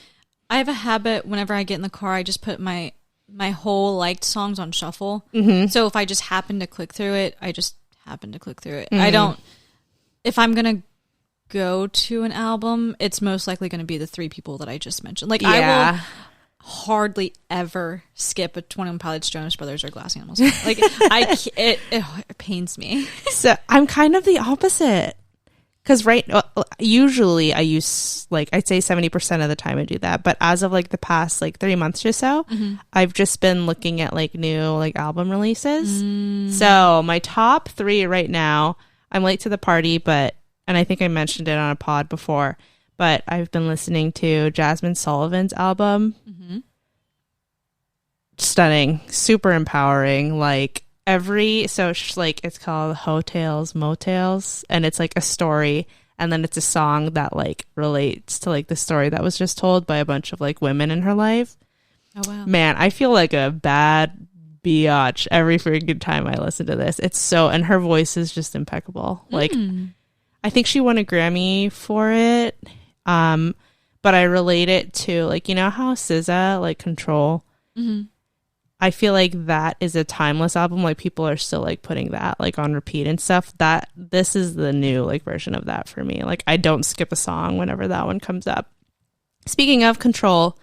I have a habit whenever I get in the car, I just put my whole liked songs on shuffle. So if I just happen to click through it, I just happen to click through it. I don't, if I'm going to go to an album, it's most likely going to be the three people that I just mentioned. Like, I will hardly ever skip a 21 Pilots, Jonas Brothers, or Glass Animals. Like, it pains me. So I'm kind of the opposite. Because usually I use, like, I'd say 70% of the time I do that. But as of, like, the past, like, 3 months or so, I've just been looking at, like, new, like, album releases. So my top 3 right now, I'm late to the party, and I think I mentioned it on a pod before, but I've been listening to Jasmine Sullivan's album. Stunning. Super empowering. Like, it's called Hotels Motels, and it's like a story, and then it's a song that like relates to like the story that was just told by a bunch of like women in her life. Oh wow. Man, I feel like a bad biatch every freaking time I listen to this. And her voice is just impeccable. Like, I think she won a Grammy for it. But I relate it to, like, you know how SZA, like, Control, I feel like that is a timeless album. Like, people are still like putting that like on repeat and stuff. This is the new like version of that for me. Like, I don't skip a song whenever that one comes up. Speaking of Control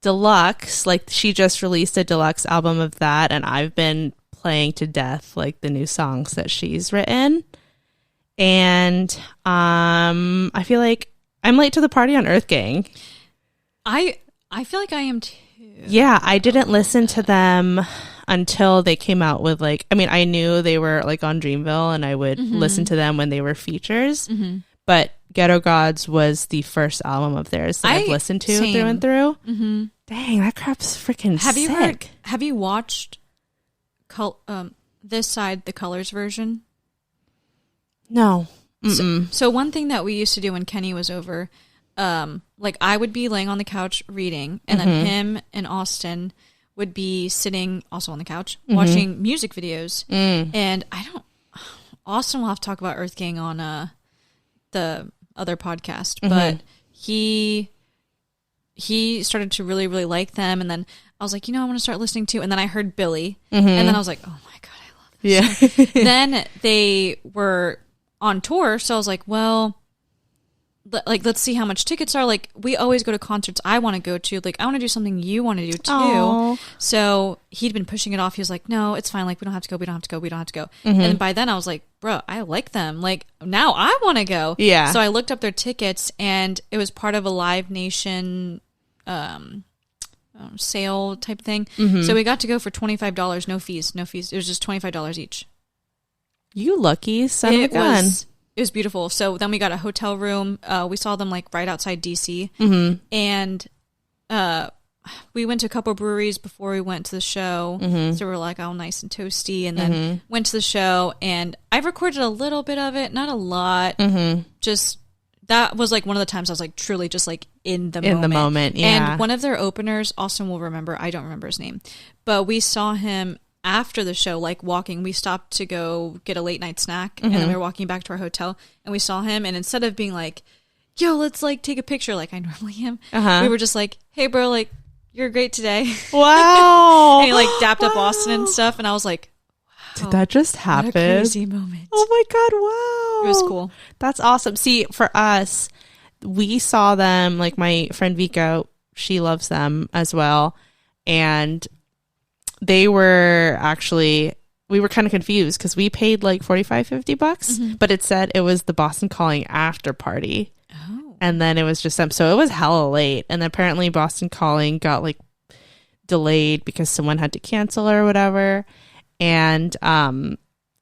Deluxe, like, she just released a deluxe album of that, and I've been playing to death like the new songs that she's written. And I feel like I'm late to the party on Earth Gang. I feel like I am too. Yeah, I didn't listen to them until they came out with, like, I mean, I knew they were like on Dreamville, and I would listen to them when they were features. But Ghetto Gods was the first album of theirs that I've listened to through and through. Dang, that crap's freaking sick. Have you watched This Side, the Colors version? No. So one thing that we used to do when Kenny was over, like, I would be laying on the couch reading, and then him and Austin would be sitting also on the couch watching music videos. And Austin will have to talk about Earth Gang on the other podcast, but he started to really, really like them, and then I was like, I want to start listening to, and then I heard Billy, and then I was like, oh my God, I love this. Yeah. Then they were on tour, so I was like, well, like, let's see how much tickets are. Like, we always go to concerts I want to go to. Like, I want to do something you want to do too. Aww. So he'd been pushing it off. He was like, no, it's fine. Like, we don't have to go. And by then I was like, bro, I like them. Like, now I want to go. Yeah. So I looked up their tickets, and it was part of a Live Nation sale type thing. So we got to go for $25, no fees. It was just $25 each. You lucky son of a gun. It was beautiful. So then we got a hotel room. We saw them like right outside DC. And we went to a couple breweries before we went to the show. So we were like all nice and toasty, and then went to the show, and I recorded a little bit of it, not a lot. Just, that was like one of the times I was like truly just like in the moment. Yeah. And one of their openers, Austin will remember, I don't remember his name, but we saw him after the show, like walking. We stopped to go get a late night snack, and then we were walking back to our hotel, and we saw him, and instead of being like, yo, let's like take a picture like I normally am, we were just like, hey bro, like, you're great today. Wow. And he like dapped up Austin and stuff, and I was like, wow, did that just happen? What a crazy moment. Oh my God, wow. It was cool. That's awesome. See, for us, we saw them, like, my friend Vika, she loves them as well, and they were actually, we were kind of confused because we paid like $45-$50, but it said it was the Boston Calling after party. Oh. And then it was just them. So it was hella late. And apparently Boston Calling got like delayed because someone had to cancel or whatever. And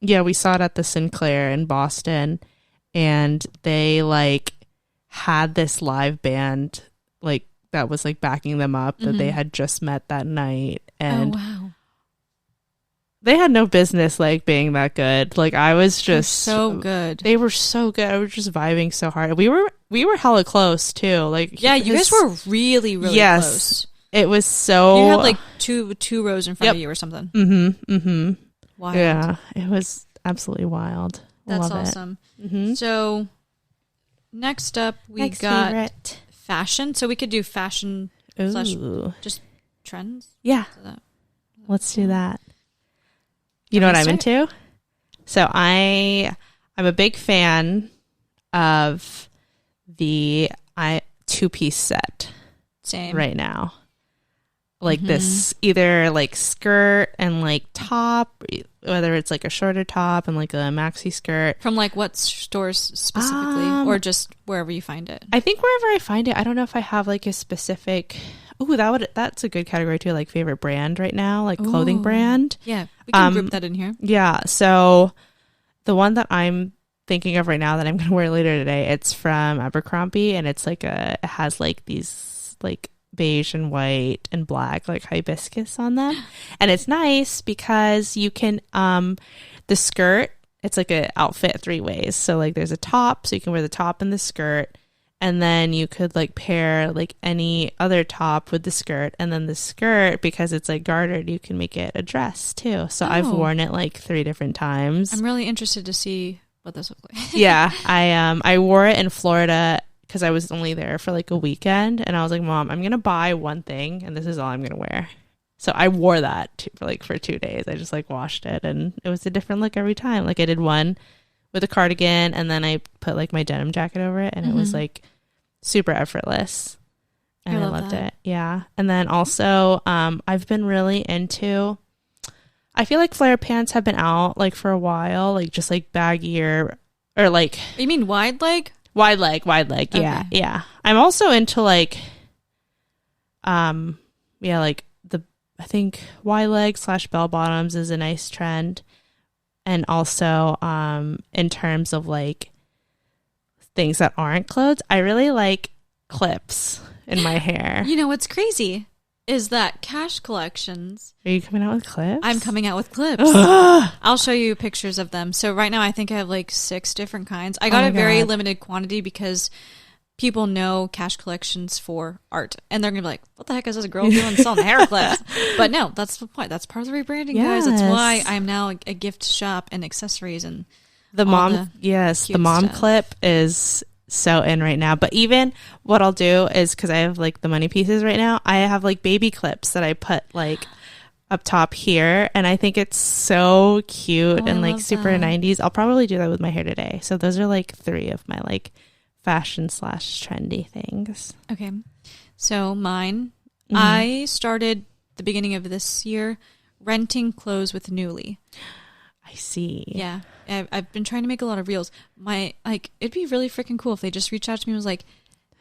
yeah, we saw it at the Sinclair in Boston, and they like had this live band like that was like backing them up that they had just met that night. And they had no business like being that good. Like, I was just so good. They were so good. I was just vibing so hard. We were hella close too. Like, yeah, you guys were really, really close. It was so, you had like two rows in front of you or something. Wild. Yeah, it was absolutely wild. That's awesome. So next up we got favorite. Fashion. So we could do fashion slash just trends. Yeah. Let's do that. You know what I'm into? So I I'm a big fan of the 2-piece set. Same. Right now. Like this either like skirt and like top, whether it's like a shorter top and like a maxi skirt. From like what stores specifically, or just wherever you find it? I think wherever I find it. I don't know if I have like a specific. Ooh, that's a good category too. Like favorite brand right now, like clothing brand. Yeah, we can group that in here. Yeah. So the one that I'm thinking of right now that I'm going to wear later today, it's from Abercrombie, and it's like it has like these like beige and white and black like hibiscus on them, and it's nice because you can the skirt, it's like a outfit 3 ways. So like there's a top, so you can wear the top and the skirt, and then you could like pair like any other top with the skirt, and then the skirt, because it's like gartered, you can make it a dress too. So I've worn it like 3 different times. I'm really interested to see what this looks like. Yeah, I wore it in Florida because I was only there for like a weekend, and I was like, Mom, I'm gonna buy one thing and this is all I'm gonna wear. So I wore that for 2 days. I just like washed it, and it was a different look every time. Like I did one with a cardigan, and then I put like my denim jacket over it, and it was like super effortless, and I loved it. Yeah. And then also I've been really into, I feel like flare pants have been out like for a while, like just like baggier, or like, You mean wide leg? Wide leg. Yeah. Okay. Yeah. I'm also into like, like I think wide leg / bell bottoms is a nice trend. And also, in terms of like things that aren't clothes, I really like clips in my hair. You know what's crazy is that Kass Collections. Are you coming out with clips? I'm coming out with clips. I'll show you pictures of them. So right now I think I have like 6 different kinds. I got a very limited quantity because people know Kass Collections for art, and they're gonna be like, what the heck is this girl doing selling hair clips? But no, that's the point. That's part of the rebranding, guys. That's why I'm now a gift shop and accessories and the mom stuff. Clip is so in right now. But even what I'll do is, because I have like the money pieces right now, I have like baby clips that I put like up top here, and I think it's so cute and like super 90s. I'll probably do that with my hair today. So those are like 3 of my like fashion / trendy things. Okay. So mine, I started the beginning of this year renting clothes with Nuuly. I see. Yeah. I've been trying to make a lot of reels. It'd be really freaking cool if they just reached out to me and was like,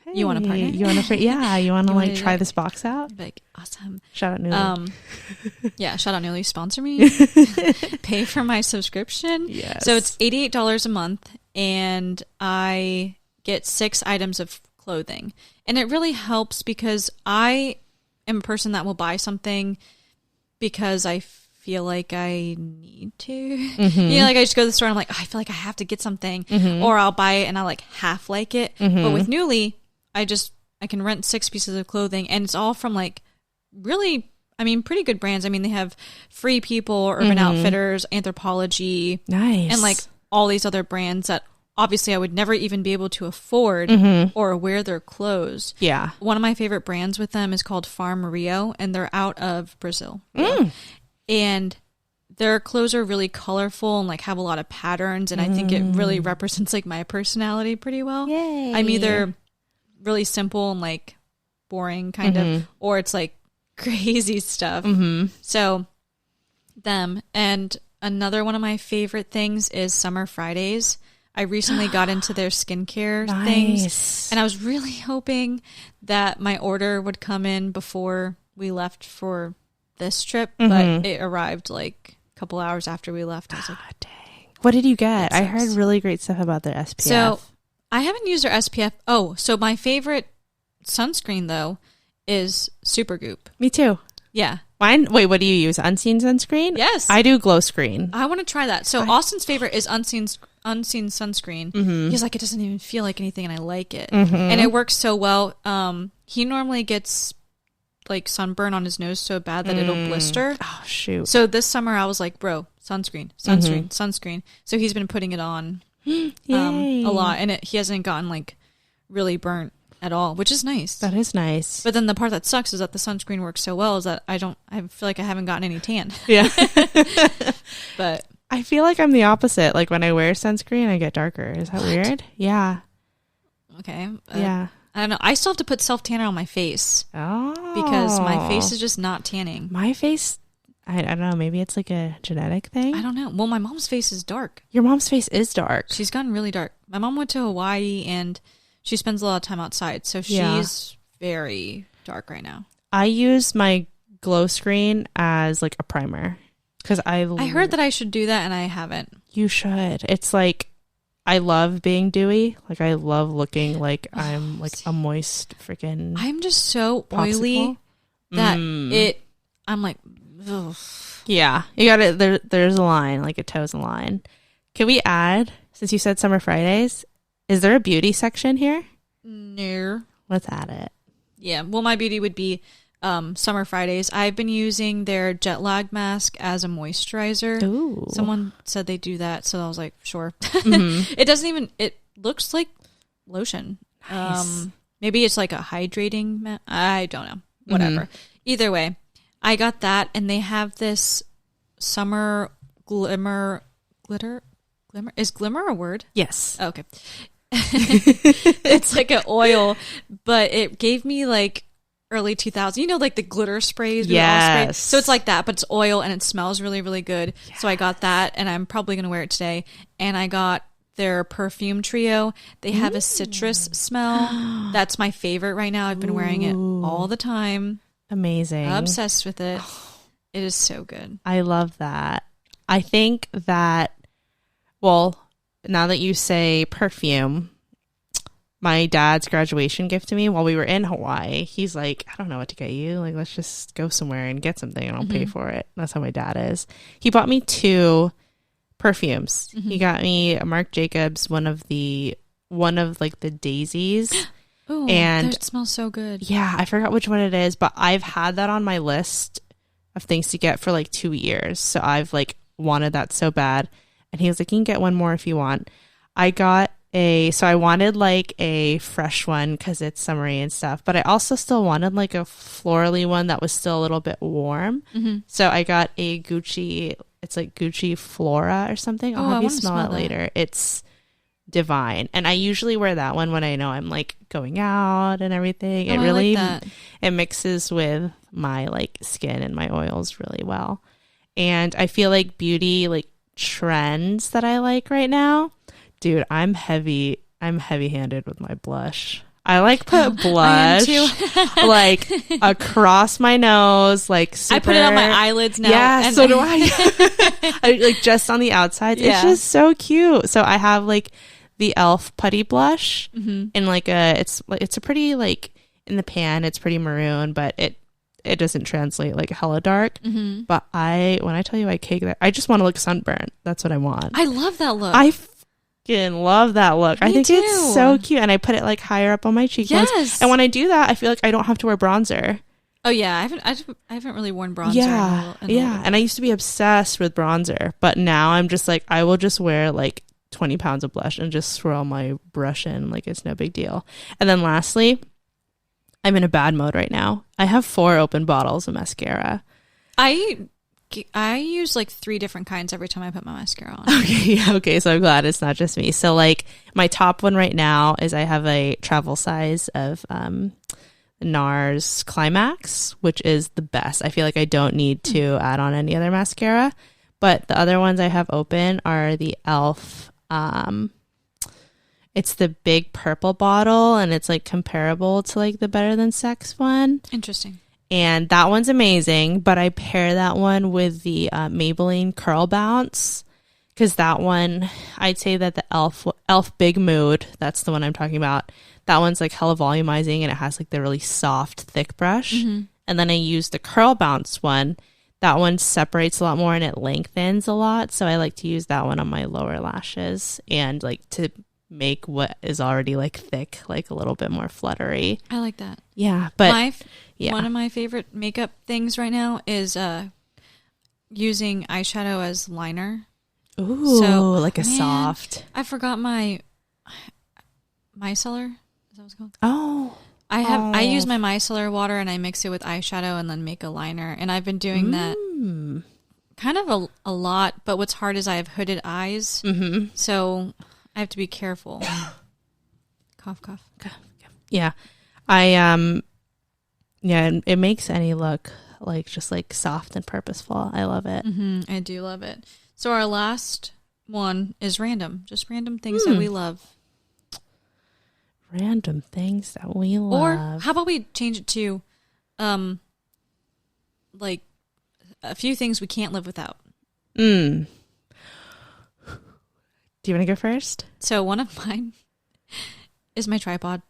hey, you want a partner? You want to, you want to like try this box out? I'd be like, awesome. Shout out Nuuly. Yeah, shout out Nuuly. Sponsor me. Pay for my subscription. Yes. So it's $88 a month, and I get 6 items of clothing. And it really helps because I am a person that will buy something because I feel like I need to. You know, like I just go to the store and I'm like, I feel like I have to get something, or I'll buy it and I like half like it. But with Nuuly, I can rent 6 pieces of clothing, and it's all from like really, I mean, pretty good brands. I mean, they have Free People, Urban Outfitters, Anthropologie, nice, and like all these other brands that obviously I would never even be able to afford or wear their clothes. Yeah. One of my favorite brands with them is called Farm Rio, and they're out of Brazil. Yeah. And their clothes are really colorful and like have a lot of patterns, and I think it really represents like my personality pretty well. Yay. I'm either really simple and like boring kind of, or it's like crazy stuff. So them. And another one of my favorite things is Summer Fridays. I recently got into their skincare things, and I was really hoping that my order would come in before we left for this trip, but it arrived like a couple hours after we left. I was like, dang. What did you get? I heard really great stuff about their SPF. So I haven't used their SPF. Oh, so my favorite sunscreen though is Supergoop. Me too. Yeah. Mine. Wait, what do you use? Unseen sunscreen? Yes. I do Glow Screen. I want to try that. So Austin's favorite is Unseen sunscreen. He's like, it doesn't even feel like anything, and I like it. And it works so well. He normally gets like sunburn on his nose so bad that it'll blister. Oh shoot. So this summer I was like, bro, sunscreen. So he's been putting it on a lot, and he hasn't gotten like really burnt at all, which is nice. That is nice. But then the part that sucks is that the sunscreen works so well is that I feel like I haven't gotten any tan. Yeah. But I feel like I'm the opposite. Like when I wear sunscreen, I get darker. Is that weird? Yeah. Okay. Yeah. I don't know. I still have to put self tanner on my face. Oh. Because my face is just not tanning. My face, I don't know. Maybe it's like a genetic thing. I don't know. Well, my mom's face is dark. Your mom's face is dark. She's gotten really dark. My mom went to Hawaii and she spends a lot of time outside. So she's very dark right now. I use my glow screen as like a primer. Because I heard that I should do that and I haven't. You should. It's like, I love being dewy. Like I love looking like I'm like a moist freaking. I'm just so oily that I'm like, ugh. Yeah, you got it. There's a line, like it toes a line. Can we add, since you said Summer Fridays, is there a beauty section here? No. Let's add it. Yeah. Well, my beauty would be Summer Fridays. I've been using their jet lag mask as a moisturizer. Ooh. Someone said they do that, so I was like, sure. Mm-hmm. It doesn't even, it looks like lotion. Nice. Maybe it's like a hydrating I don't know. Whatever. Mm-hmm. Either way, I got that, and they have this summer glitter. Is glimmer a word? Yes. Oh, okay. It's like an oil, but it gave me like early 2000s, you know, like the glitter sprays. Yes. So it's like that, but it's oil and it smells really, really good. Yes. So I got that, and I'm probably going to wear it today. And I got their perfume trio. They have a citrus smell. That's my favorite right now. I've been wearing it all the time. Amazing. I'm obsessed with it. It is so good. I love that. I think that, well, now that you say perfume, my dad's graduation gift to me while we were in Hawaii, he's like, I don't know what to get you. Like, let's just go somewhere and get something and I'll pay for it. That's how my dad is. He bought me 2 perfumes. He got me a Marc Jacobs, one of like the daisies. Ooh, and that smells so good. Yeah, I forgot which one it is, but I've had that on my list of things to get for like 2 years. So I've like wanted that so bad. And he was like, you can get one more if you want. I got so I wanted like a fresh one because it's summery and stuff, but I also still wanted like a florally one that was still a little bit warm. So I got a Gucci, it's like Gucci Flora or something. I'll have you smell it later. It's divine. And I usually wear that one when I know I'm like going out and everything. It really, it mixes with my like skin and my oils really well. And I feel like beauty, like trends that I like right now, dude, I'm heavy-handed with my blush. I like put blush like across my nose, like super. I put it on my eyelids now. Yeah, so do I. I like just on the outside. Yeah. It's just so cute. So I have like the e.l.f. putty blush and like it's a pretty like in the pan. It's pretty maroon, but it doesn't translate like hella dark. But when I tell you I cake that, I just want to look sunburnt. That's what I want. I love that look. I love that look. I think it's so cute, and I put it like higher up on my cheekbones. Yes. And when I do that, I feel like I don't have to wear bronzer. Oh yeah, I haven't really worn bronzer. Yeah, and I used to be obsessed with bronzer, but now I'm just like, I will just wear like 20 pounds of blush and just swirl my brush in like it's no big deal. And then lastly, I'm in a bad mode right now. I have 4 open bottles of mascara. I use like 3 different kinds every time I put my mascara on. Okay, so I'm glad it's not just me. So like my top one right now is I have a travel size of NARS Climax, which is the best. I feel like I don't need to add on any other mascara. But the other ones I have open are the e.l.f. It's the big purple bottle, and it's like comparable to like the Better Than Sex one. Interesting. And that one's amazing, but I pair that one with the Maybelline Curl Bounce, because that one, I'd say that the e.l.f. Big Mood, that's the one I'm talking about, that one's like hella volumizing, and it has like the really soft, thick brush. And then I use the Curl Bounce one. That one separates a lot more and it lengthens a lot, so I like to use that one on my lower lashes and like to make what is already like thick like a little bit more fluttery. I like that. Yeah, but one of my favorite makeup things right now is using eyeshadow as liner. Ooh, so, like a soft. I forgot my micellar. Is that what it's called? Oh. I use my micellar water and I mix it with eyeshadow and then make a liner. And I've been doing that kind of a lot, but what's hard is I have hooded eyes, so I have to be careful. Cough, cough. Yeah. It makes any look like just like soft and purposeful. I love it. I do love it. So our last one is random. Just random things that we love. Random things that we love. Or how about we change it to like a few things we can't live without. Do you want to go first? So one of mine is my tripod.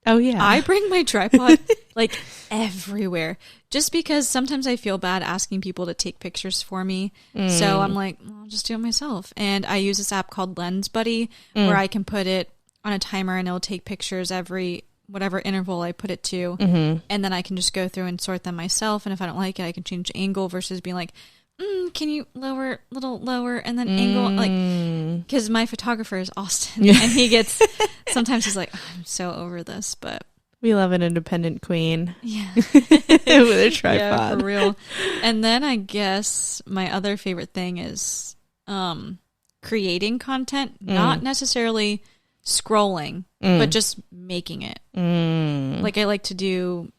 Oh, yeah. I bring my tripod like everywhere just because sometimes I feel bad asking people to take pictures for me. So I'm like, well, I'll just do it myself. And I use this app called Lens Buddy where I can put it on a timer and it'll take pictures every whatever interval I put it to. And then I can just go through and sort them myself. And if I don't like it, I can change angle versus being like, can you lower a little lower and then angle, like, because my photographer is Austin and he gets sometimes he's like, oh, I'm so over this, but we love an independent queen. Yeah. With a tripod. Yeah, for real. And then I guess my other favorite thing is creating content, not necessarily scrolling, but just making it. Like I like to do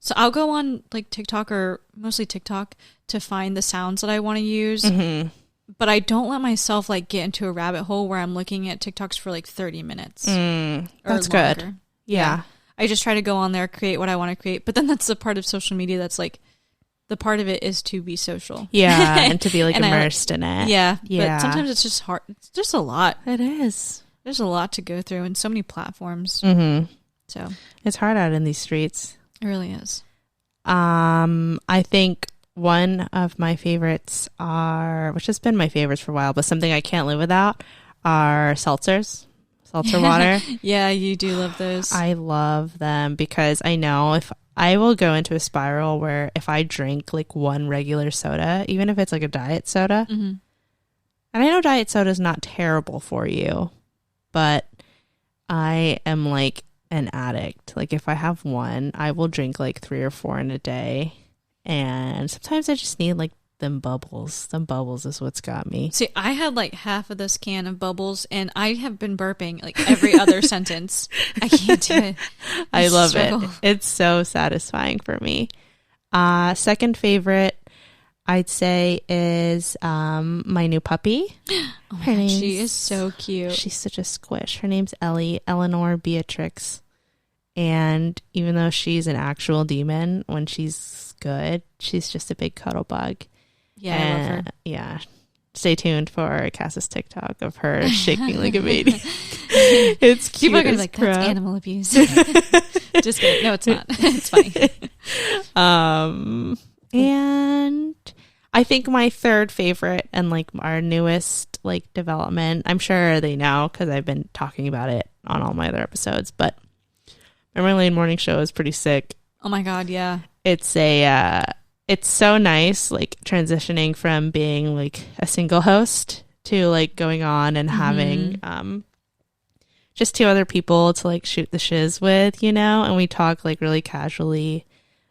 so I'll go on like TikTok or mostly TikTok to find the sounds that I want to use. But I don't let myself like get into a rabbit hole where I'm looking at TikToks for like 30 minutes. That's good. Yeah. I just try to go on there, create what I want to create. But then that's the part of social media that's like, the part of it is to be social. Yeah. And to be like immersed in it. Yeah. But sometimes it's just hard. It's just a lot. It is. There's a lot to go through and so many platforms. So it's hard out in these streets. It really is. I think one of my favorites which has been my favorites for a while, but something I can't live without, are seltzer water. Yeah, you do love those. I love them because I know if I will go into a spiral where if I drink like one regular soda, even if it's like a diet soda, and I know diet soda is not terrible for you, but I am like an addict. Like if I have one, I will drink like 3 or 4 in a day. And sometimes I just need like them bubbles. Them bubbles is what's got me. See, I had like half of this can of bubbles and I have been burping like every other sentence. I can't do it. I love it. It's so satisfying for me. Second favorite, I'd say, is my new puppy. Oh my God, she is so cute. She's such a squish. Her name's Eleanor Beatrix. And even though she's an actual demon, when she's good, she's just a big cuddle bug. Yeah, I love her. Yeah. Stay tuned for Kass's TikTok of her shaking like a baby. It's cute. People are going to be like, that's animal abuse. Just kidding. No, it's not. It's funny. And I think my third favorite and like our newest like development, I'm sure they know because I've been talking about it on all my other episodes, but my Marlene Morning Show is pretty sick. Oh my God, yeah. It's so nice, like transitioning from being like a single host to like going on and having just 2 other people to like shoot the shiz with, you know, and we talk like really casually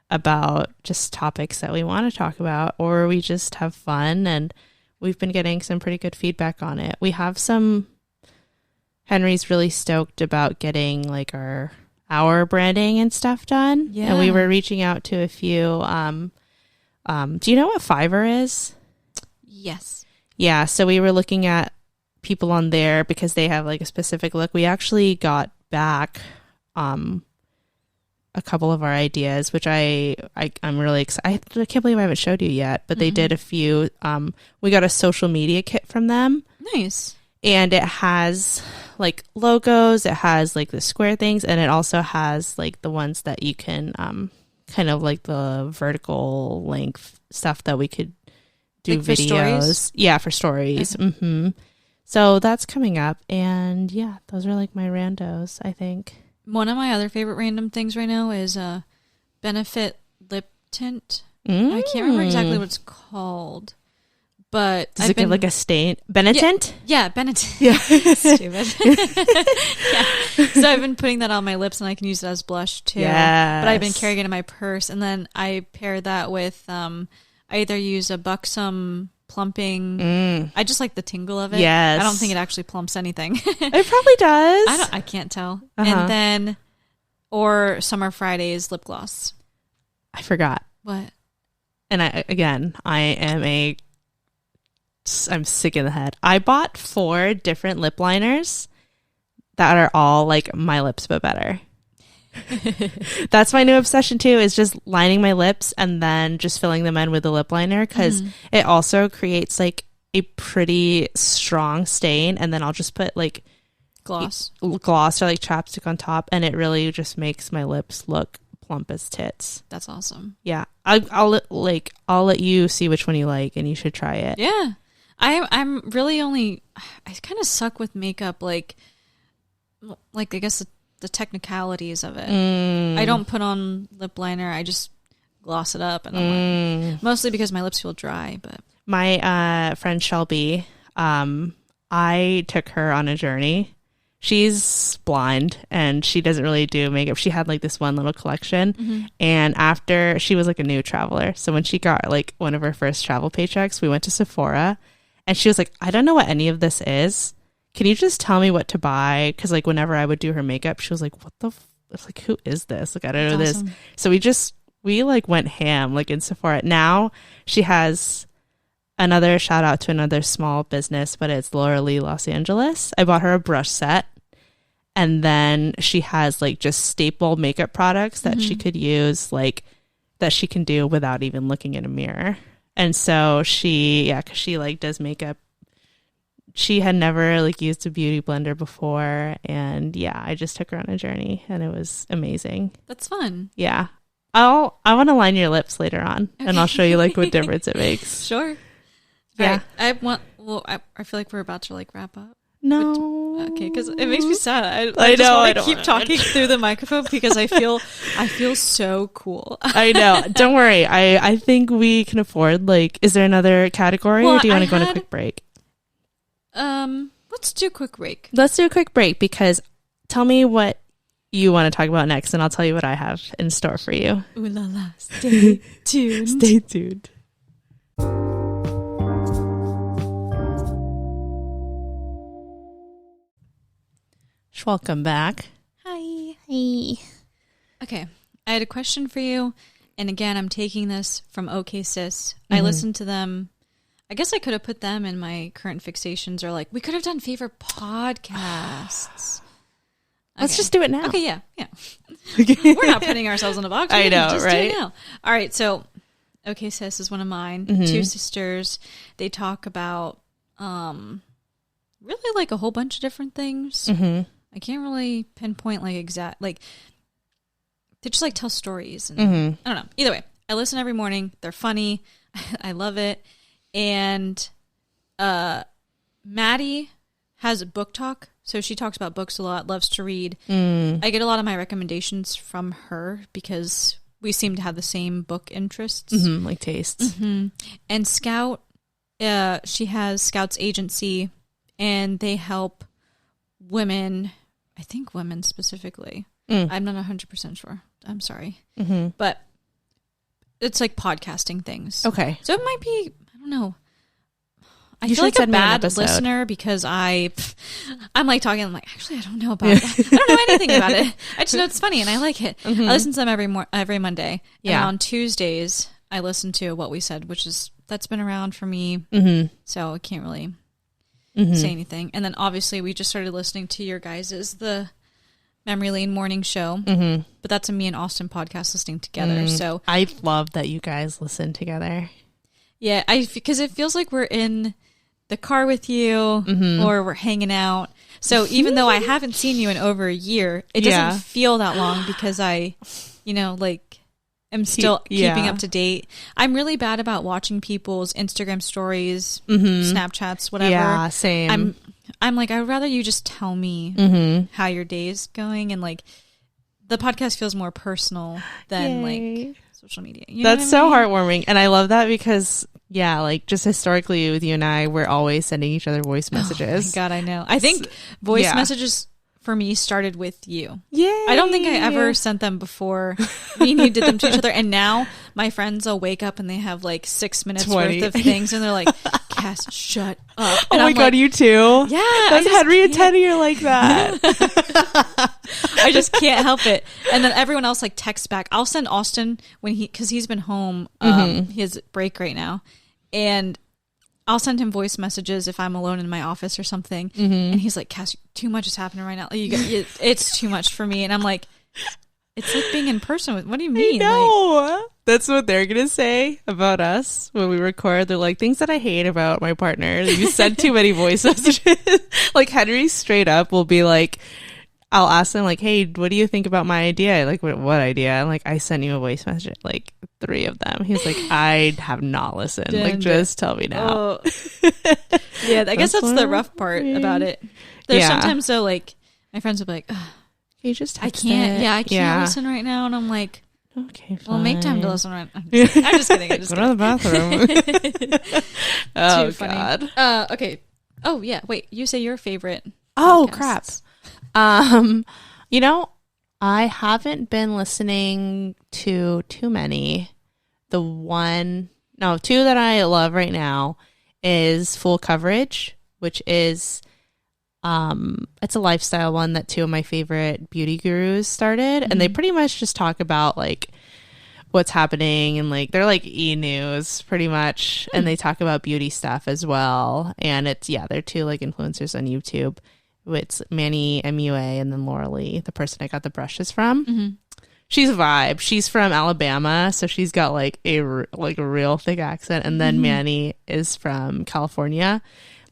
about just topics that we want to talk about, or we just have fun, and we've been getting some pretty good feedback on it. We have Henry's really stoked about getting like our branding and stuff done. Yeah. And we were reaching out to a few do you know what Fiverr is? Yes. Yeah, so we were looking at people on there because they have like a specific look. We actually got back a couple of our ideas, which I'm really excited. I can't believe I haven't showed you yet, but they did a few. We got a social media kit from them. Nice. And it has like logos, it has like the square things, and it also has like the ones that you can kind of like the vertical length stuff that we could do like videos. Stories? Yeah, for stories. Okay. So that's coming up, and yeah, those are like my randos, I think. One of my other favorite random things right now is Benefit lip tint. I can't remember exactly what it's called, but does it give like a stain? Benetint? Yeah, Benetint. Yeah. Stupid. Yeah. So I've been putting that on my lips, and I can use it as blush too. Yes. But I've been carrying it in my purse, and then I pair that with I either use a Buxom plumping. I just like the tingle of it. Yes. I don't think it actually plumps anything. It probably does. I can't tell. And then, or Summer Fridays lip gloss. I forgot. What? And I'm sick in the head. I bought 4 different lip liners that are all like my lips but better. That's my new obsession too, is just lining my lips and then just filling them in with a lip liner, because it also creates like a pretty strong stain, and then I'll just put like gloss or like chapstick on top, and it really just makes my lips look plump as tits. That's awesome. Yeah. I'll let you see which one you like, and you should try it. Yeah. I'm really I kind of suck with makeup, like I guess the technicalities of it. I don't put on lip liner. I just gloss it up, and I'm like, mostly because my lips feel dry. But my friend Shelby, I took her on a journey. She's blind and she doesn't really do makeup. She had like this one little collection, and after, she was like a new traveler. So when she got like one of her first travel paychecks, we went to Sephora, and she was like, I don't know what any of this is. Can you just tell me what to buy? Because like whenever I would do her makeup, she was like, what the it's like, who is this? Like, I don't know this. So we like went ham like in Sephora. Now she has another shout out to another small business, but it's Laura Lee Los Angeles. I bought her a brush set, and then she has like just staple makeup products that she could use, like that she can do without even looking in a mirror. And so cause she like does makeup. She had never like used a beauty blender before, and I just took her on a journey, and it was amazing. That's fun. Yeah. I want to line your lips later on, and I'll show you like what difference it makes. Sure. Yeah. I feel like we're about to like wrap up. No. Okay, because it makes me sad. I know. I don't keep talking through the microphone because I feel so cool. I know. Don't worry. I think we can afford, like, is there another category, or do you want to go on a quick break? Let's do a quick break. Let's do a quick break, because tell me what you want to talk about next, and I'll tell you what I have in store for you. Ooh la la. Stay tuned. Stay tuned. Welcome back. Hi. Hey. Okay. I had a question for you. And again, I'm taking this from OK Sis. I listened to them. I guess I could have put them in my current fixations, or like, we could have done favorite podcasts. Let's just do it now. Okay, yeah. We're not putting ourselves in a box. I know, just right? Do it now. All right, so OK Sis is one of mine. 2 sisters. They talk about really like a whole bunch of different things. I can't really pinpoint like exact, like they just like tell stories. And I don't know. Either way, I listen every morning. They're funny. I love it. And Maddie has a book talk. So she talks about books a lot, loves to read. I get a lot of my recommendations from her because we seem to have the same book interests. Like tastes. And Scout, she has Scout's agency, and they help women, I think women specifically. I'm not 100% sure. I'm sorry. But it's like podcasting things. Okay. So it might be, I don't know. I You feel like a send me an bad episode. listener because I'm like talking, I'm like, actually, I don't know about that. I don't know anything about it. I just know it's funny and I like it. I listen to them every Monday. Yeah. And on Tuesdays, I listen to What We Said, that's been around for me. So I can't really say anything. And then obviously we just started listening to your guys' the Memory Lane morning show. But that's a me and Austin podcast listening together. So I love that you guys listen together. Yeah, because it feels like we're in the car with you or we're hanging out. So even though I haven't seen you in over a year, it doesn't feel that long because I, like am still keeping up to date. I'm really bad about watching people's Instagram stories, Snapchats, whatever. Yeah, same. I'm like, I'd rather you just tell me how your day is going, and like the podcast feels more personal than like social media. You know That's so heartwarming. And I love that because, like just historically with you and I, we're always sending each other voice messages. Oh my God, I know. I think voice messages for me started with you. Yay! I don't think I ever sent them before. Me and you did them to each other. And now my friends will wake up and they have like 6 minutes 20. worth of things. And they're like, Cass, shut up. And oh my God, you too? Yeah. That's Henry and Teddy are like that. I just can't help it. And then everyone else like texts back. I'll send Austin because he's been home. His break right now. And I'll send him voice messages if I'm alone in my office or something. And he's like, Cass, too much is happening right now. It's too much for me. And I'm like, it's like being in person. What do you mean? No, that's what they're going to say about us when we record. They're like, things that I hate about my partner. You send too many voice messages. Like Henry straight up will be like, I'll ask them like, hey, what do you think about my idea? Like, what idea? I'm like, I sent you a voice message, like 3 of them. He's like, I have not listened. Like, just tell me now. Oh. Yeah, I guess that's the rough part about it. There's sometimes though, like, my friends will be like, ugh, you just I can't listen right now. And I'm like, okay, fine. Well, make time to listen right now. I'm just kidding. Go to the bathroom. Oh, Too funny. God. Okay. Oh, yeah. Wait, you say your favorite. Oh, podcasts. crap. I haven't been listening to too many. Two that I love right now is Full Coverage, which is it's a lifestyle one that 2 of my favorite beauty gurus started, and they pretty much just talk about like what's happening, and like they're like e-news pretty much, and they talk about beauty stuff as well. And they're 2 like influencers on YouTube. It's Manny MUA and then Laura Lee, the person I got the brushes from. She's a vibe. She's from Alabama, so she's got like a real thick accent. And then Manny is from California,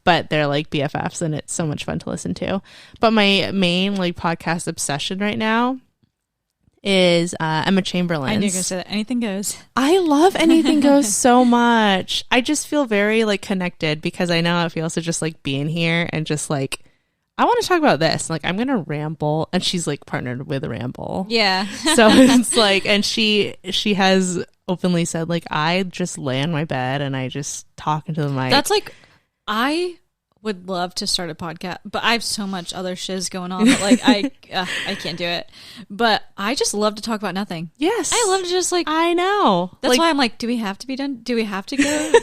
but they're like BFFs, and it's so much fun to listen to. But my main like podcast obsession right now is Emma Chamberlain. I knew you were going to say that. Anything Goes. I love Anything Goes so much. I just feel very like connected because I know how it feels to just like being here and just like, I want to talk about this. Like, I'm going to ramble. And she's like partnered with Ramble. Yeah. So it's like, and she has openly said, like, I just lay on my bed and I just talk into the mic. That's like, I would love to start a podcast, but I have so much other shiz going on that like I can't do it. But I just love to talk about nothing. Yes. I love to just like, I know. That's like, why I'm like, do we have to be done? Do we have to go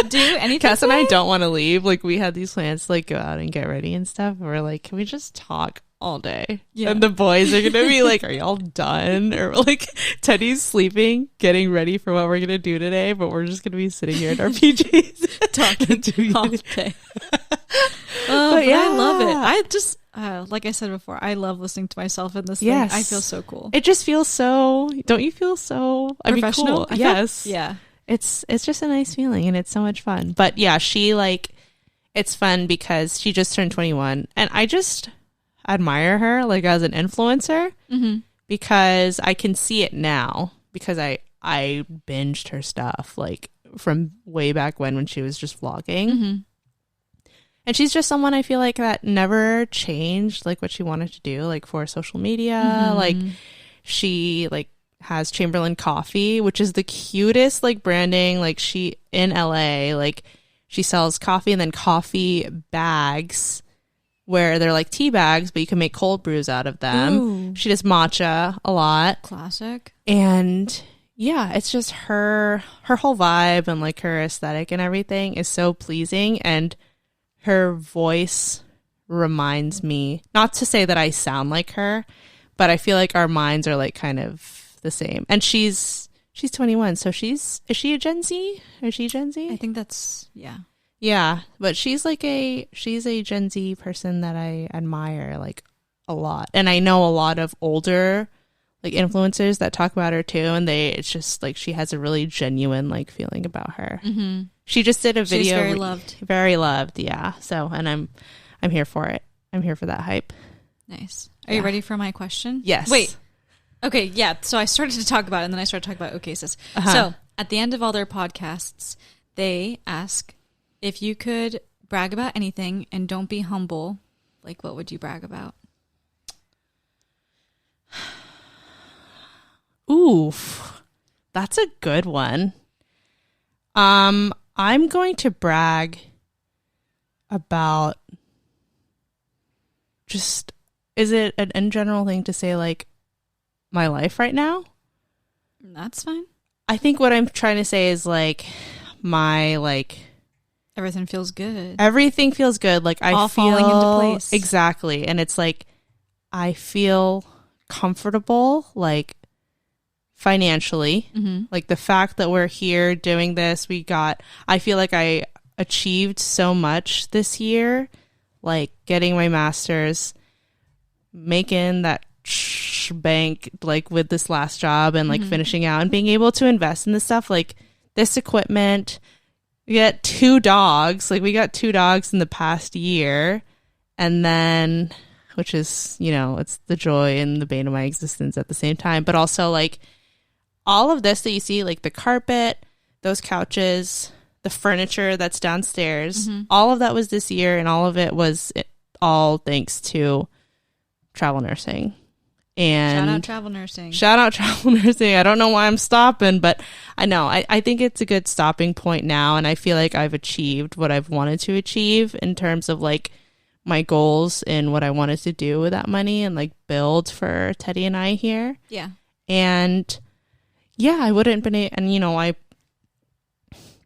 do anything? Cass and I don't want to leave. Like, we had these plans to like go out and get ready and stuff. We're like, can we just talk all day? Yeah. And the boys are gonna be like, are y'all done? Or like, Teddy's sleeping, getting ready for what we're gonna do today, but we're just gonna be sitting here in our PJs talking all day. But yeah, I love it. I just like I said before, I love listening to myself in this thing. I feel so cool. It just feels so, don't you feel so professional? Cool. Yes. Yeah. It's just a nice feeling, and it's so much fun. But yeah, she like, it's fun because she just turned 21, and I just admire her like as an influencer because I can see it now because I binged her stuff like from way back when she was just vlogging. And she's just someone I feel like that never changed like what she wanted to do like for social media. Like she like has Chamberlain Coffee, which is the cutest like branding. Like she in LA, like she sells coffee and then coffee bags where they're like tea bags, but you can make cold brews out of them. Ooh. She does matcha a lot. Classic. And yeah, it's just her whole vibe and like her aesthetic and everything is so pleasing. And her voice reminds me, not to say that I sound like her, but I feel like our minds are like kind of the same. And she's 21, so is she a Gen Z? Is she Gen Z? I think that's, yeah. Yeah, but she's a Gen Z person that I admire like a lot. And I know a lot of older like influencers that talk about her too, and it's just like she has a really genuine like feeling about her. She just did a video. She's very loved, yeah. So, and I'm here for it. I'm here for that hype. Nice. Are you ready for my question? Yes. Wait. Okay, yeah. So I started to talk about it, and then I started talking about OKSIS. So at the end of all their podcasts, they ask if you could brag about anything and don't be humble, like what would you brag about? Oof. That's a good one. I'm going to brag about just is it an in general thing to say like my life right now? That's fine. I think what I'm trying to say is like my like everything feels good. Everything feels good. Like I all feel falling into place. Exactly. And it's like I feel comfortable like financially. Like the fact that we're here doing this, I feel like I achieved so much this year, like getting my master's, making that bank like with this last job and like finishing out and being able to invest in this stuff, like this equipment. We got 2 dogs. Like we got 2 dogs in the past year, and then which is, you know, it's the joy and the bane of my existence at the same time. But also like all of this that you see, like the carpet, those couches, the furniture that's downstairs, all of that was this year, and all of it was all thanks to travel nursing. And shout out travel nursing. Shout out travel nursing. I don't know why I'm stopping, but I know. I think it's a good stopping point now, and I feel like I've achieved what I've wanted to achieve in terms of like my goals and what I wanted to do with that money and like build for Teddy and I here. Yeah. And yeah, I wouldn't been and you know, I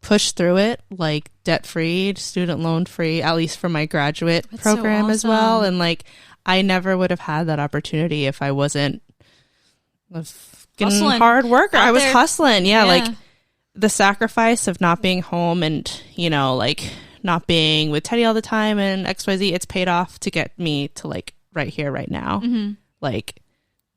pushed through it like debt free, student loan free, at least for my graduate program so as well. And like I never would have had that opportunity if I wasn't a hard worker. I was hustling. Yeah, like the sacrifice of not being home and, you know, like not being with Teddy all the time and XYZ, it's paid off to get me to like right here, right now. Like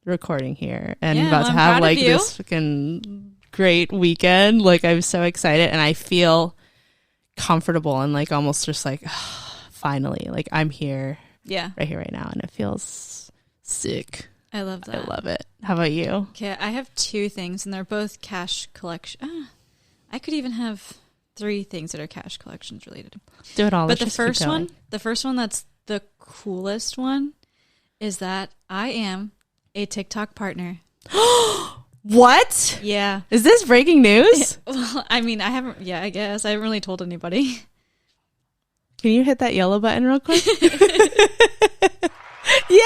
recording here and about to have like this fucking great weekend. Like I'm so excited and I feel comfortable and like almost just like finally, like I'm here. Yeah. Right here, right now. And it feels sick. I love that. I love it. How about you? Okay, I have 2 things, and they're both cash collection. I could even have 3 things that are cash collections related. Do it all. But the first one that's the coolest one is that I am a TikTok partner. What? Yeah. Is this breaking news? Well, I mean, I guess. I haven't really told anybody. Can you hit that yellow button real quick? Yay!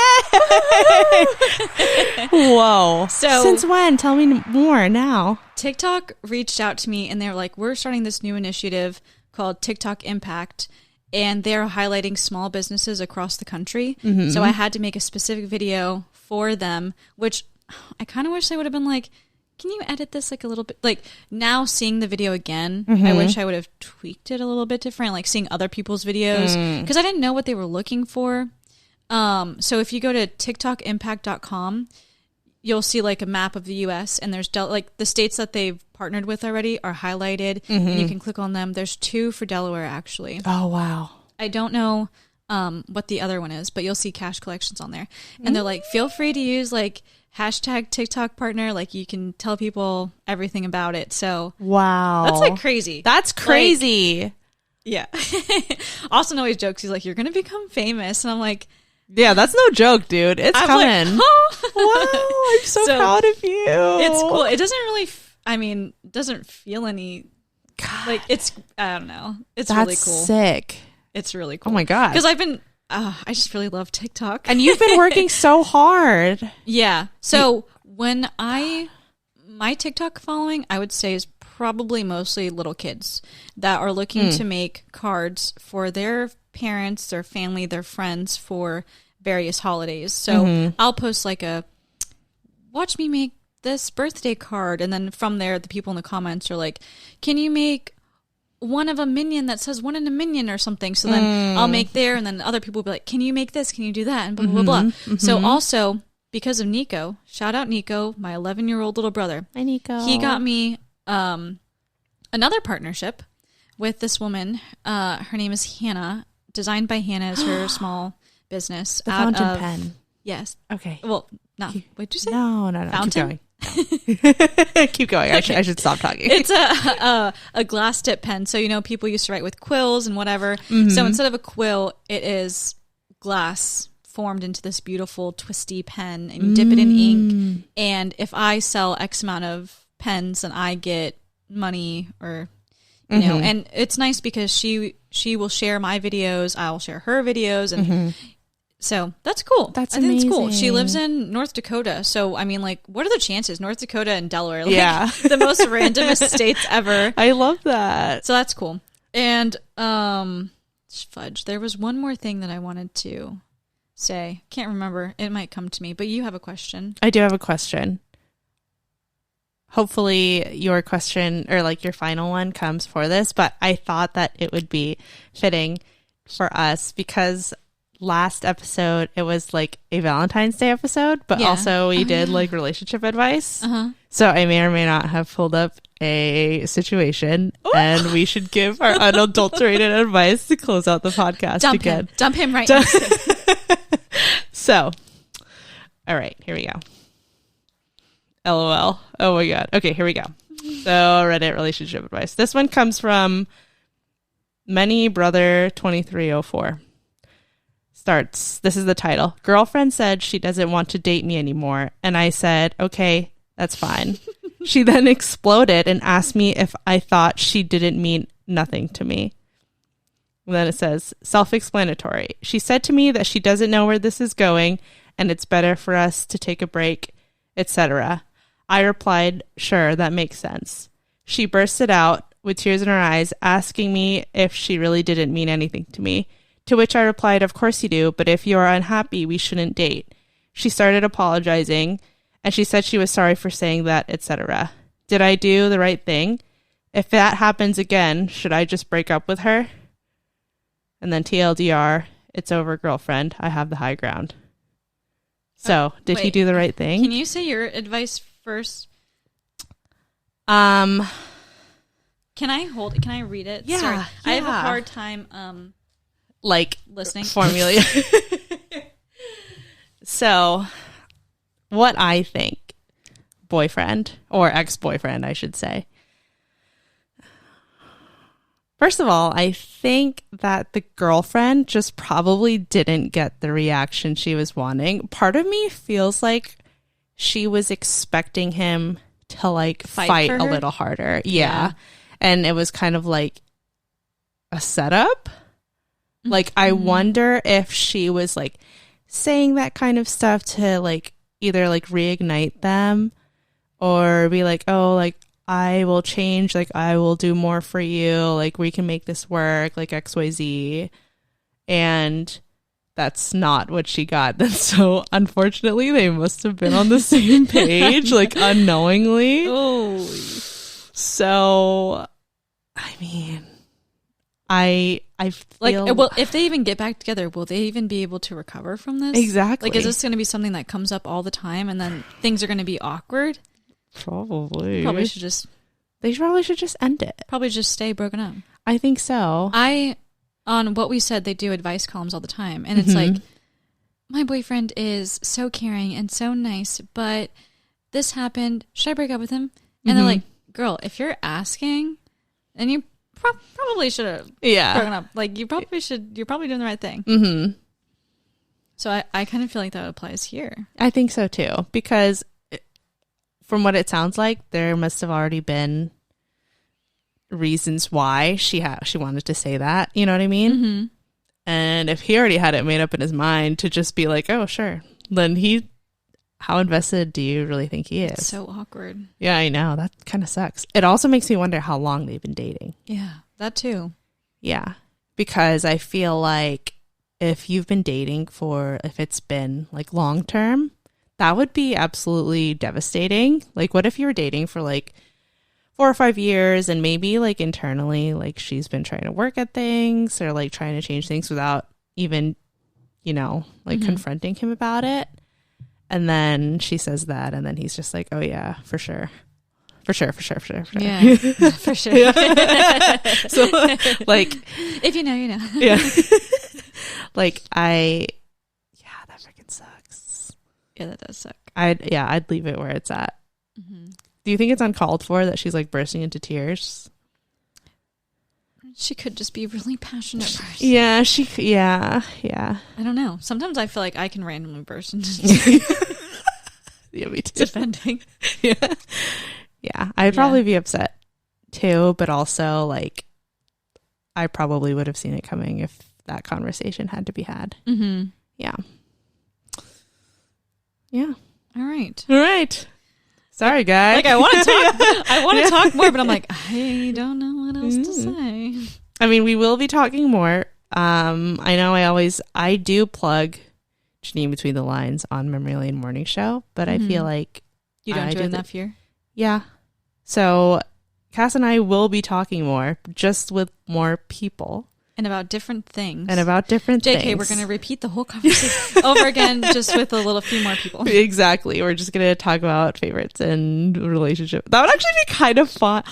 Whoa. So since when? Tell me more now. TikTok reached out to me and they were like, we're starting this new initiative called TikTok Impact, and they're highlighting small businesses across the country. So I had to make a specific video for them, which I kind of wish they would have been like, can you edit this like a little bit? Like now seeing the video again, I wish I would have tweaked it a little bit different, like seeing other people's videos, because I didn't know what they were looking for. So if you go to tiktokimpact.com, you'll see like a map of the US, and there's like the states that they've partnered with already are highlighted, and you can click on them. There's 2 for Delaware actually. Oh, wow. I don't know what the other one is, but you'll see cash collections on there. And they're like, feel free to use like hashtag TikTok partner, like you can tell people everything about it. So wow, that's like crazy. That's crazy. Like, yeah. Austin always jokes, he's like, you're gonna become famous, and I'm like, yeah, that's no joke, dude. It's coming. Like, oh. Wow, I'm so proud of you. It's cool. It doesn't really doesn't feel any God. Like it's, I don't know, it's that's really cool. Sick. It's really cool. Oh my God, because I've been I just really love TikTok. And you've been working so hard. Yeah. So my TikTok following, I would say, is probably mostly little kids that are looking to make cards for their parents, their family, their friends for various holidays. So I'll post like watch me make this birthday card. And then from there, the people in the comments are like, can you make one of a minion that says one in a minion or something? So then I'll make there, and then other people will be like, can you make this? Can you do that? And blah, blah, blah, blah. So also, because of Nico, shout out Nico, my 11-year-old little brother. Hi, Nico. He got me another partnership with this woman. Her name is Hannah. Designed by Hannah is her small business. The fountain pen. Yes. Okay. Well, no. What'd you say? No. Fountain? Keep going. Keep going. Okay. I should stop talking. It's a glass tip pen. So, you know, people used to write with quills and whatever. So instead of a quill, it is glass formed into this beautiful twisty pen, and you dip it in ink. And if I sell X amount of pens, then I get money, or you know, and it's nice because she will share my videos, I'll share her videos, and So that's cool. That's I think amazing. it's cool. She lives in North Dakota. So, I mean, like, what are the chances? North Dakota and Delaware. Like, Yeah. the most randomest states ever. I love that. So that's cool. And, fudge. There was one more thing that I wanted to say. Can't remember. It might come to me. But you have a question. I do have a question. Hopefully your question or like your final one comes for this, but I thought that it would be fitting for us because last episode it was like a Valentine's Day episode, but also we did like relationship advice. So I may or may not have pulled up a situation. Ooh. And we should give our unadulterated advice to close out the podcast again. Dump him right now. So, all right, here we go. LOL. Oh my God. Okay, here we go. So Reddit relationship advice. This one comes from Many Brother 2304. Starts. This is the title. Girlfriend said she doesn't want to date me anymore. And I said, okay, that's fine. She then exploded and asked me if I thought she didn't mean nothing to me. And then it says, self-explanatory. She said to me that she doesn't know where this is going and it's better for us to take a break, etc. I replied, sure, that makes sense. She bursted out with tears in her eyes, asking me if she really didn't mean anything to me. To which I replied, of course you do, but if you are unhappy, we shouldn't date. She started apologizing, and she said she was sorry for saying that, etc. Did I do the right thing? If that happens again, should I just break up with her? And then TLDR, it's over, girlfriend. I have the high ground. So, did he do the right thing? Can you say your advice first? Can I read it? Yeah. Sorry. Yeah. I have a hard time like listening. Formula. So, what I think, boyfriend or ex-boyfriend, I should say. First of all, I think that the girlfriend just probably didn't get the reaction she was wanting. Part of me feels like she was expecting him to like fight a little harder. Yeah. And it was kind of like a setup. Like, I wonder if she was like saying that kind of stuff to like either like reignite them or be like, oh, like, I will change, like, I will do more for you, like, we can make this work, like, XYZ. And that's not what she got. Then so, unfortunately, they must have been on the same page, like, unknowingly. Oh. So, I mean, I feel... Like, well, if they even get back together, will they even be able to recover from this? Exactly. Like, is this going to be something that comes up all the time and then things are going to be awkward? Probably. They probably should just end it. Probably just stay broken up. I think so. On what we said, they do advice columns all the time. And it's like, my boyfriend is so caring and so nice, but this happened. Should I break up with him? And they're like, girl, if you're asking, then you probably should have broken up. Like, you're probably doing the right thing. So I kind of feel like that applies here. I think so too, because from what it sounds like, there must have already been reasons why she wanted to say that. You know what I mean? And if he already had it made up in his mind to just be like, oh, sure, then how invested do you really think he is? It's so awkward. Yeah, I know. That kind of sucks. It also makes me wonder how long they've been dating. Yeah, that too. Yeah, because I feel like if you've been dating if it's been like long term, that would be absolutely devastating. Like, what if you were dating for like 4 or 5 years and maybe like internally, like she's been trying to work at things or like trying to change things without even, like confronting him about it. And then she says that and then he's just like, oh yeah, for sure. For sure. Yeah, for sure. So like, if you know, you know. Yeah. Like that freaking sucks. Yeah, that does suck. I'd leave it where it's at. Do you think it's uncalled for that she's like bursting into tears? She could just be a really passionate person. Yeah, yeah. I don't know. Sometimes I feel like I can randomly burst into tears. Yeah, me too. Defending. Yeah. Yeah, I'd probably be upset too, but also like I probably would have seen it coming if that conversation had to be had. Yeah. Yeah. All right. All right. Sorry, guys. Like I want to talk. I want to talk more, but I'm like, I don't know what else to say. I mean, we will be talking more. I know I do plug Janine Between the Lines on Memory Lane Morning Show, but I feel like you don't do it enough here. Yeah. So Kass and I will be talking more, just with more people. And about different things. JK, we're going to repeat the whole conversation over again, just with a few more people. Exactly. We're just going to talk about favorites and relationship. That would actually be kind of fun.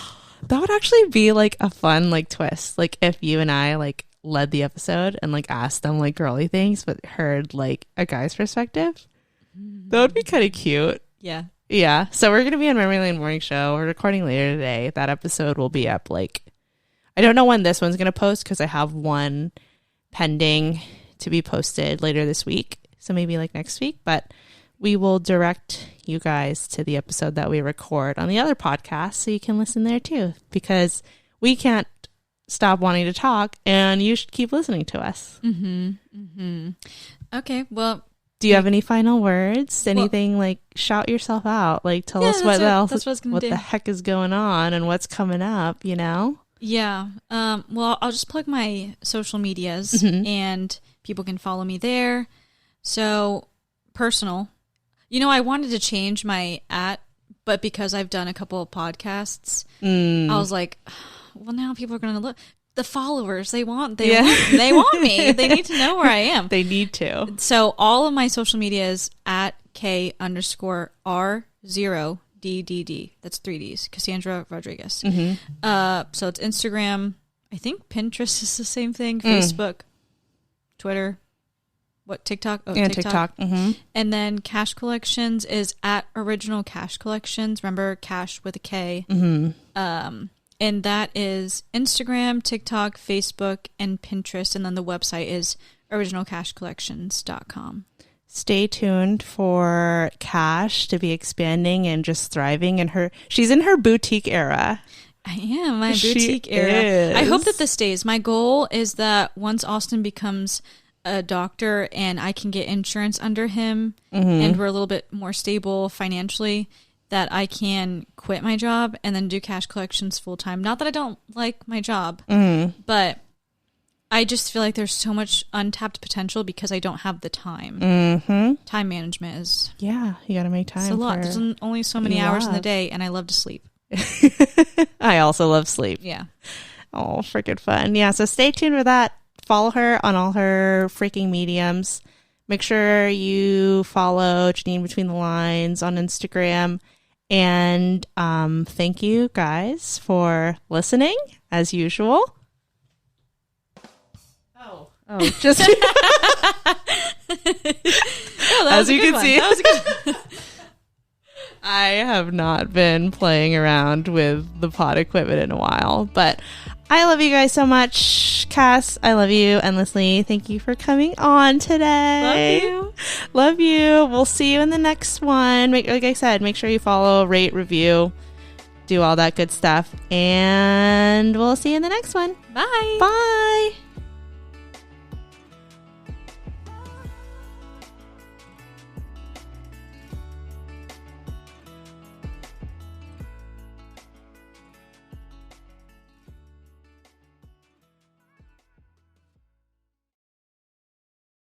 That would actually be like a fun like twist. Like if you and I like led the episode and like asked them like girly things, but heard like a guy's perspective. That would be kind of cute. Yeah. Yeah. So we're going to be on Memory Lane Morning Show. We're recording later today. That episode will be up like, I don't know when this one's going to post because I have one pending to be posted later this week. So maybe like next week, but we will direct you guys to the episode that we record on the other podcast so you can listen there too, because we can't stop wanting to talk and you should keep listening to us. Okay. Well, do you have any final words? Anything like shout yourself out? Like tell us what else, what the heck is going on and what's coming up, you know? Yeah. Well, I'll just plug my social medias and people can follow me there. So personal, I wanted to change my but because I've done a couple of podcasts, I was like, well, now people are going to look. The followers, they want me. They need to know where I am. They need to. So all of my social media is at K_R0. DDD. That's 3 Ds. Kassandra Rodriguez. So it's Instagram. I think Pinterest is the same thing. Facebook, Twitter, TikTok? Oh, and TikTok. And then Cash Collections is at Original Cash Collections. Remember, Cash with a K. And that is Instagram, TikTok, Facebook, and Pinterest. And then the website is originalcashcollections.com. Stay tuned for Kass to be expanding and just thriving she's in her boutique era. I am, my boutique era. I hope that this stays. My goal is that once Austin becomes a doctor and I can get insurance under him and we're a little bit more stable financially, that I can quit my job and then do cash collections full time. Not that I don't like my job, but I just feel like there's so much untapped potential because I don't have the time. Time management is... Yeah, you got to make time. It's a lot. There's only so many hours in the day, and I love to sleep. I also love sleep. Yeah. Oh, freaking fun. Yeah, so stay tuned for that. Follow her on all her freaking mediums. Make sure you follow Janine Between the Lines on Instagram. And thank you guys for listening, as usual. Oh, just as you can see, that was a good I have not been playing around with the pod equipment in a while, but I love you guys so much. Kass, I love you endlessly. Thank you for coming on today. Love you. We'll see you in the next one. Like I said, make sure you follow, rate, review, do all that good stuff, and we'll see you in the next one. Bye. Bye.